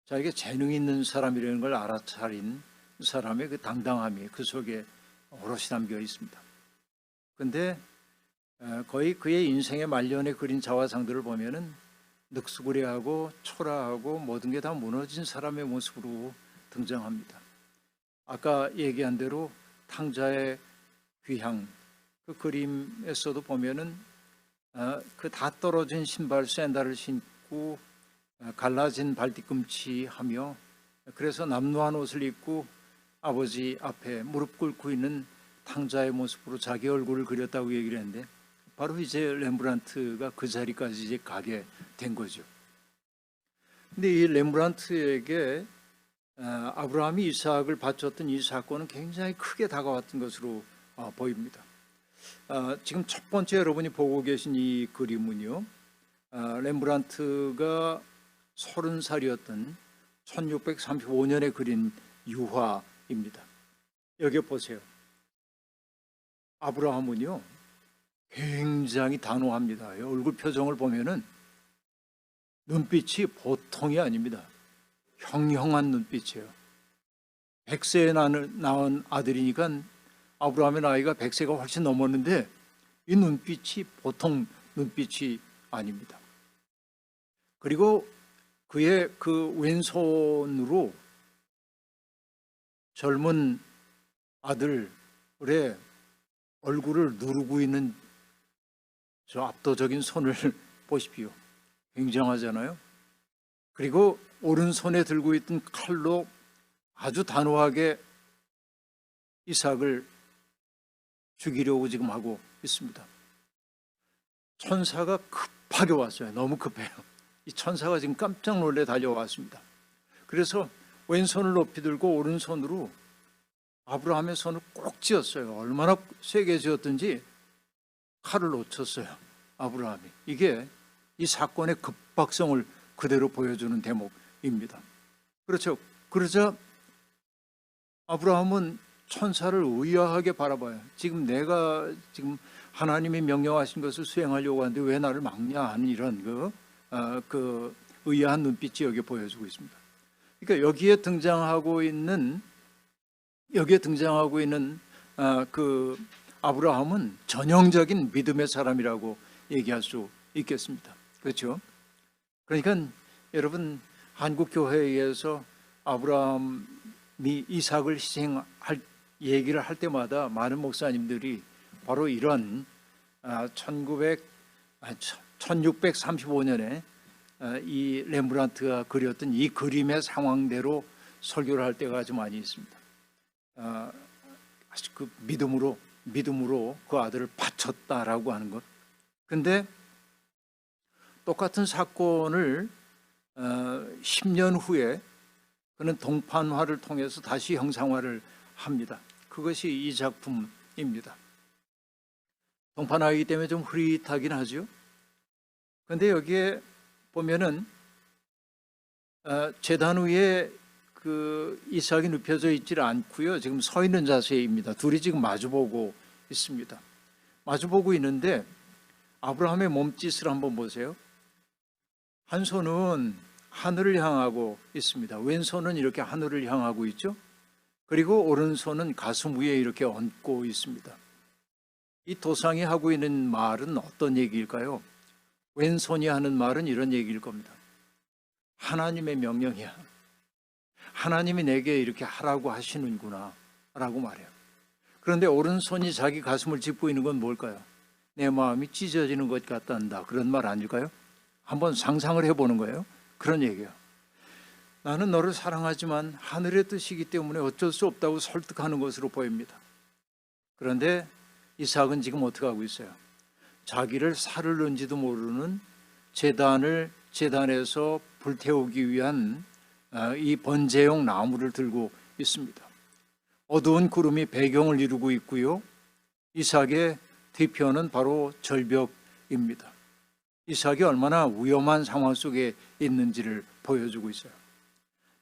자기가 재능 있는 사람이라는 걸 알아차린 사람의 그 당당함이 그 속에 오롯이 담겨 있습니다. 그런데 거의 그의 인생의 말년에 그린 자화상들을 보면은 늑수구레하고 초라하고 모든 게 다 무너진 사람의 모습으로 등장합니다. 아까 얘기한 대로 탕자의 귀향, 그 그림에서도 보면은 그 다 떨어진 신발 샌들을 신고 갈라진 발뒤꿈치 하며, 그래서 남루한 옷을 입고 아버지 앞에 무릎 꿇고 있는 탕자의 모습으로 자기 얼굴을 그렸다고 얘기를 했는데, 바로 이제 렘브란트가 그 자리까지 이제 가게 된 거죠. 근데 이 렘브란트에게 아브라함이 이삭을 바쳤던 이 사건은 굉장히 크게 다가왔던 것으로 보입니다. 지금 첫 번째 여러분이 보고 계신 이 그림은요, 렘브란트가 30살이었던 1635년에 그린 유화입니다. 여기 보세요. 아브라함은요 굉장히 단호합니다. 얼굴 표정을 보면은 눈빛이 보통이 아닙니다. 형형한 눈빛이에요. 100세에 낳은 아들이니까 아브라함의 나이가 100세가 훨씬 넘었는데 이 눈빛이 보통 눈빛이 아닙니다. 그리고 그의 그 왼손으로 젊은 아들의 얼굴을 누르고 있는 저 압도적인 손을 보십시오. 굉장하잖아요. 그리고 오른손에 들고 있던 칼로 아주 단호하게 이삭을 죽이려고 지금 하고 있습니다. 천사가 급하게 왔어요. 너무 급해요. 이 천사가 지금 깜짝 놀래 달려왔습니다. 그래서 왼손을 높이 들고 오른손으로 아브라함의 손을 꼭 쥐었어요. 얼마나 세게 쥐었든지 칼을 놓쳤어요, 아브라함이. 이게 이 사건의 급박성을 그대로 보여주는 대목입니다. 그렇죠. 그러자 아브라함은 천사를 의아하게 바라봐요. 내가 하나님이 명령하신 것을 수행하려고 하는데 왜 나를 막냐 하는 이런 그 의아한 눈빛이 여기 보여주고 있습니다. 그러니까 여기에 등장하고 있는 그 아브라함은 전형적인 믿음의 사람이라고 얘기할 수 있겠습니다. 그렇죠? 그러니까 여러분, 한국 교회에서 아브라함의 이삭을 희생할 얘기를 할 때마다 많은 목사님들이 바로 이런 1635년에 이 렘브란트가 그렸던 이 그림의 상황대로 설교를 할 때가 아주 많이 있습니다. 아주 그 믿음으로 그 아들을 바쳤다라고 하는 것. 근데 똑같은 사건을 10년 후에 그는 동판화를 통해서 다시 형상화를 합니다. 그것이 이 작품입니다. 동판화이기 때문에 좀 흐릿하긴 하죠. 그런데 여기에 보면은 제단 위에 그 이삭이 눕혀져 있질 않고요. 지금 서 있는 자세입니다. 둘이 지금 마주보고 있습니다. 마주보고 있는데 아브라함의 몸짓을 한번 보세요. 한 손은 하늘을 향하고 있습니다. 왼손은 이렇게 하늘을 향하고 있죠. 그리고 오른손은 가슴 위에 이렇게 얹고 있습니다. 이 도상이 하고 있는 말은 어떤 얘기일까요? 왼손이 하는 말은 이런 얘기일 겁니다. 하나님의 명령이야. 하나님이 내게 이렇게 하라고 하시는구나 라고 말해요. 그런데 오른손이 자기 가슴을 짚고 있는 건 뭘까요? 내 마음이 찢어지는 것 같단다. 그런 말 아닐까요? 한번 상상을 해보는 거예요. 그런 얘기예요. 나는 너를 사랑하지만 하늘의 뜻이기 때문에 어쩔 수 없다고 설득하는 것으로 보입니다. 그런데 이삭은 지금 어떻게 하고 있어요? 자기를 살을 넣은지도 모르는 제단에서 불태우기 위한 이 번제용 나무를 들고 있습니다. 어두운 구름이 배경을 이루고 있고요. 이삭의 뒤편은 바로 절벽입니다. 이삭이 얼마나 위험한 상황 속에 있는지를 보여주고 있어요.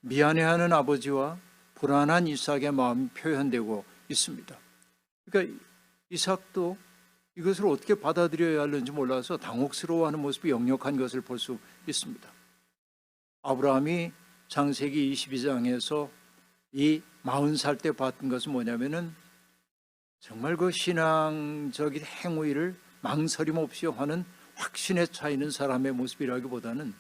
미안해하는 아버지와 불안한 이삭의 마음이 표현되고 있습니다. 그러니까 이삭도 이것을 어떻게 받아들여야 하는지 몰라서 당혹스러워하는 모습이 역력한 것을 볼 수 있습니다. 아브라함이 창세기 22장에서 이 40살 때 봤던 것은 뭐냐면은 정말 그 신앙적인 행위를 망설임 없이 하는 확신에 차 있는 사람의 모습이라기보다는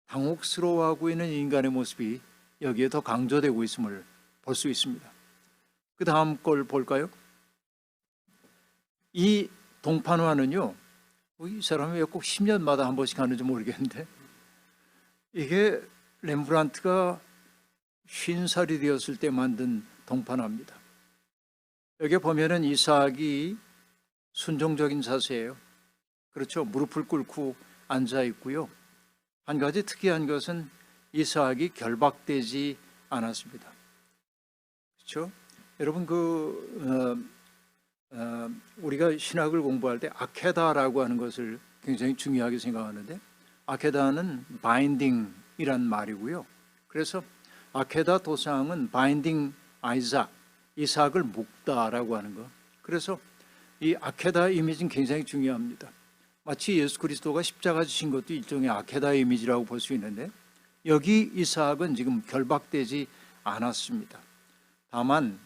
당혹스러워하고 있는 인간의 모습이 여기에 더 강조되고 있음을 볼 수 있습니다. 그 다음 걸 볼까요? 이 동판화는요, 이 사람이 왜 꼭 10년마다 한 번씩 하는지 모르겠는데, 이게 렘브란트가 50살이 되었을 때 만든 동판화입니다. 여기 보면은 이삭이 순종적인 자세예요. 그렇죠. 무릎을 꿇고 앉아 있고요. 한 가지 특이한 것은 이삭이 결박되지 않았습니다. 그렇죠. 여러분 우리가 신학을 공부할 때 아케다라고 하는 것을 굉장히 중요하게 생각하는데, 아케다는 바인딩이란 말이고요. 그래서 아케다 도상은 바인딩 이삭을 묶다라고 하는 거. 그래서 이 아케다 이미지는 굉장히 중요합니다. 마치 예수 그리스도가 십자가 지신 것도 일종의 아케다 이미지라고 볼 수 있는데, 여기 이삭은 지금 결박되지 않았습니다. 다만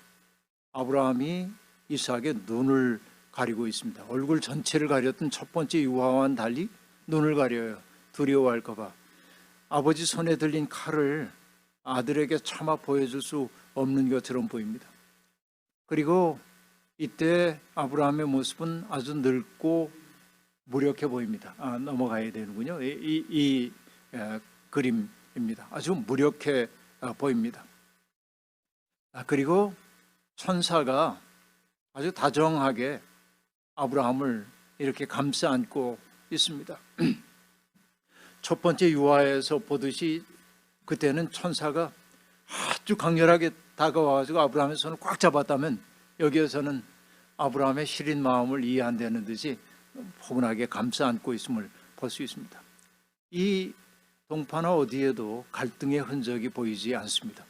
아브라함이 이삭의 눈을 가리고 있습니다. 얼굴 전체를 가렸던 첫 번째 유아와는 달리 눈을 가려요. 두려워할까 봐. 아버지 손에 들린 칼을 아들에게 차마 보여줄 수 없는 것처럼 보입니다. 그리고 이때 아브라함의 모습은 아주 늙고 무력해 보입니다. 넘어가야 되는군요. 이 그림입니다. 아주 무력해 보입니다. 그리고 천사가 아주 다정하게 아브라함을 이렇게 감싸 안고 있습니다. 첫 번째 유아에서 보듯이 그때는 천사가 아주 강렬하게 다가와가지고 아브라함의 손을 꽉 잡았다면, 여기에서는 아브라함의 시린 마음을 이해 안 되는 듯이 포근하게 감싸 안고 있음을 볼 수 있습니다. 이 동판화 어디에도 갈등의 흔적이 보이지 않습니다.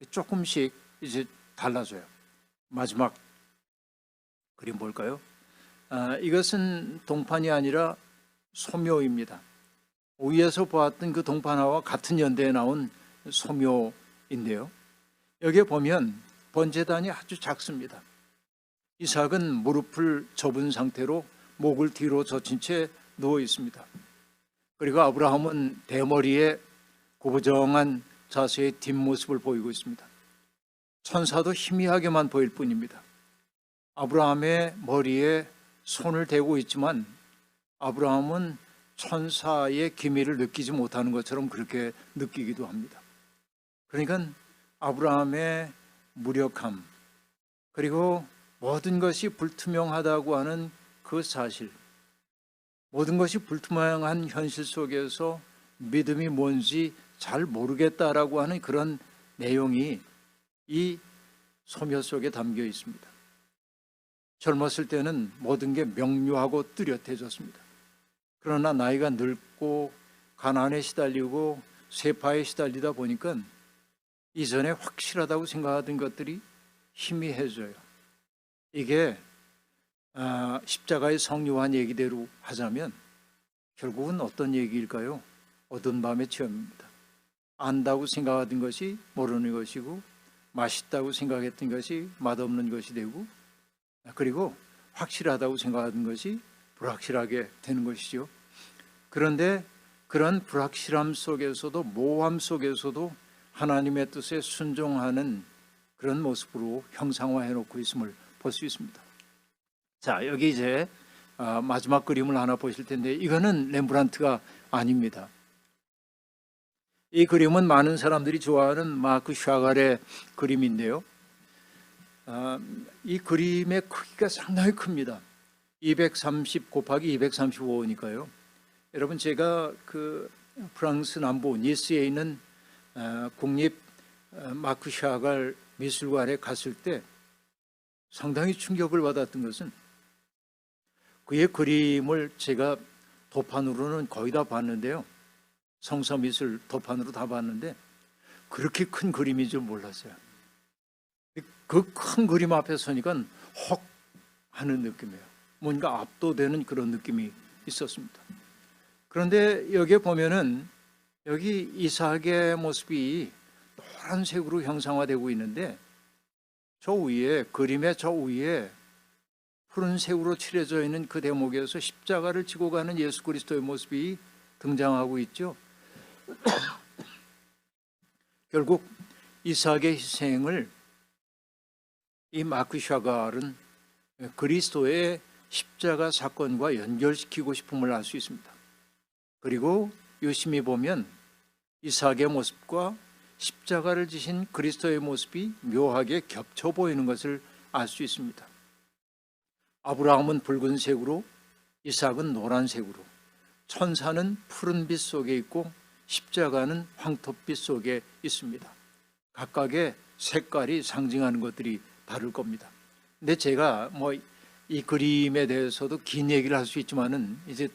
조금씩 이제 달라져요. 마지막 그림 볼까요? 이것은 동판이 아니라 소묘입니다. 위에서 보았던 그 동판화와 같은 연대에 나온 소묘인데요. 여기에 보면 번제단이 아주 작습니다. 이삭은 무릎을 접은 상태로 목을 뒤로 젖힌 채 누워 있습니다. 그리고 아브라함은 대머리에 고부정한 자세의 뒷모습을 보이고 있습니다. 천사도 희미하게만 보일 뿐입니다. 아브라함의 머리에 손을 대고 있지만 아브라함은 천사의 기미를 느끼지 못하는 것처럼 그렇게 느끼기도 합니다. 그러니까 아브라함의 무력함, 그리고 모든 것이 불투명하다고 하는 그 사실, 모든 것이 불투명한 현실 속에서 믿음이 뭔지 잘 모르겠다라고 하는 그런 내용이 이 소묘 속에 담겨 있습니다. 젊었을 때는 모든 게 명료하고 뚜렷해졌습니다. 그러나 나이가 늙고 가난에 시달리고 세파에 시달리다 보니까 이전에 확실하다고 생각하던 것들이 희미해져요. 이게 십자가의 성유한 얘기대로 하자면 결국은 어떤 얘기일까요? 어두운 밤의 체험입니다. 안다고 생각하던 것이 모르는 것이고, 맛있다고 생각했던 것이 맛없는 것이 되고, 그리고 확실하다고 생각하던 것이 불확실하게 되는 것이죠. 그런데 그런 불확실함 속에서도, 모호함 속에서도 하나님의 뜻에 순종하는 그런 모습으로 형상화해 놓고 있음을 볼 수 있습니다. 자, 여기 이제 마지막 그림을 하나 보실 텐데, 이거는 렘브란트가 아닙니다. 이 그림은 많은 사람들이 좋아하는 마크 샤갈의 그림인데요, 이 그림의 크기가 상당히 큽니다. 230 곱하기 235니까요. 여러분, 제가 그 프랑스 남부 니스에 있는 국립 마크 샤갈 미술관에 갔을 때 상당히 충격을 받았던 것은, 그의 그림을 제가 도판으로는 거의 다 봤는데요, 성서미술 도판으로 다 봤는데 그렇게 큰 그림인 줄 몰랐어요. 그 큰 그림 앞에 서니까 헉 하는 느낌이에요. 뭔가 압도되는 그런 느낌이 있었습니다. 그런데 여기에 보면은 여기 이삭의 모습이 노란색으로 형상화되고 있는데, 저 위에, 그림의 저 위에 푸른색으로 칠해져 있는 그 대목에서 십자가를 지고 가는 예수 그리스도의 모습이 등장하고 있죠. 결국 이삭의 희생을 이 마크 샤갈은 그리스도의 십자가 사건과 연결시키고 싶음을 알 수 있습니다. 그리고 유심히 보면 이삭의 모습과 십자가를 지신 그리스도의 모습이 묘하게 겹쳐 보이는 것을 알 수 있습니다. 아브라함은 붉은색으로, 이삭은 노란색으로, 천사는 푸른빛 속에 있고 십자가는 황토빛 속에 있습니다. 각각의 색깔이 상징하는 것들이 다를 겁니다. 근데 제가 이 그림에 대해서도 긴 얘기를 할 수 있지만은 이제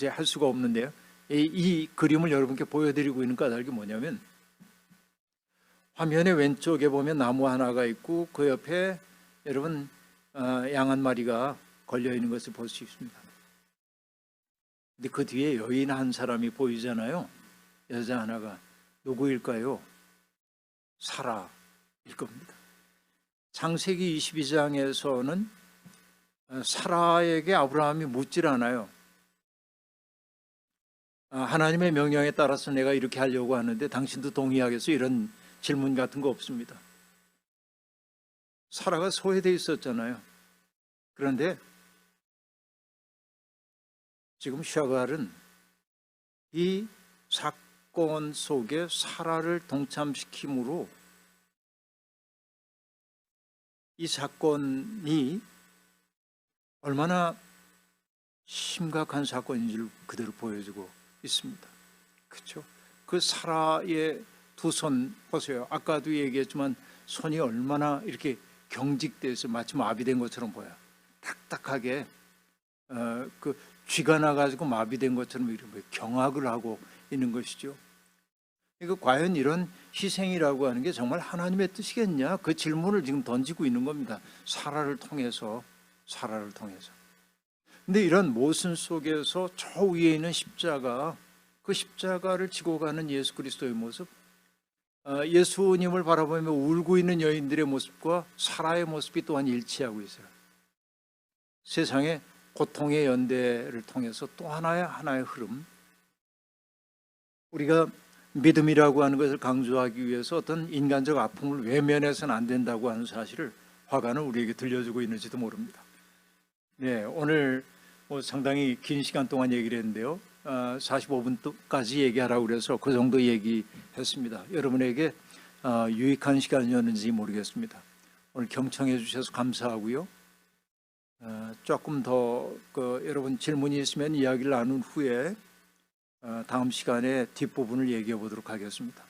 할 수가 없는데요. 이 그림을 여러분께 보여드리고 있는 까닭이 뭐냐면, 화면의 왼쪽에 보면 나무 하나가 있고 그 옆에 여러분 양 한 마리가 걸려 있는 것을 볼 수 있습니다. 근데 그 뒤에 여인 한 사람이 보이잖아요. 여자 하나가. 누구일까요? 사라일 겁니다. 창세기 22장에서는 사라에게 아브라함이 묻질 않아요. 하나님의 명령에 따라서 내가 이렇게 하려고 하는데 당신도 동의하겠어? 이런 질문 같은 거 없습니다. 사라가 소외되어 있었잖아요. 그런데 지금 샤갈은 이 사건 속에 사라를 동참시킴으로 이 사건이 얼마나 심각한 사건인지를 그대로 보여주고 있습니다. 그렇죠? 그 사라의 두 손 보세요. 아까도 얘기했지만 손이 얼마나 이렇게 경직돼서 마치 마비된 것처럼 보여요. 딱딱하게 그 쥐가 나가지고 마비된 것처럼 이렇게 경악을 하고 있는 것이죠. 이거 과연 이런 희생이라고 하는 게 정말 하나님의 뜻이겠냐? 그 질문을 지금 던지고 있는 겁니다. 사라를 통해서. 근데 이런 모순 속에서 저 위에 있는 십자가, 그 십자가를 지고 가는 예수 그리스도의 모습, 예수님을 바라보며 울고 있는 여인들의 모습과 사라의 모습이 또한 일치하고 있어요. 세상의 고통의 연대를 통해서 또 하나의 흐름, 우리가 믿음이라고 하는 것을 강조하기 위해서 어떤 인간적 아픔을 외면해서는 안 된다고 하는 사실을 화가는 우리에게 들려주고 있는지도 모릅니다. 네, 오늘 상당히 긴 시간 동안 얘기를 했는데요. 45분까지 얘기하라고 그래서 그 정도 얘기했습니다. 여러분에게 유익한 시간이었는지 모르겠습니다. 오늘 경청해 주셔서 감사하고요. 조금 더 여러분 질문이 있으면 이야기를 나눈 후에 다음 시간에 뒷부분을 얘기해 보도록 하겠습니다.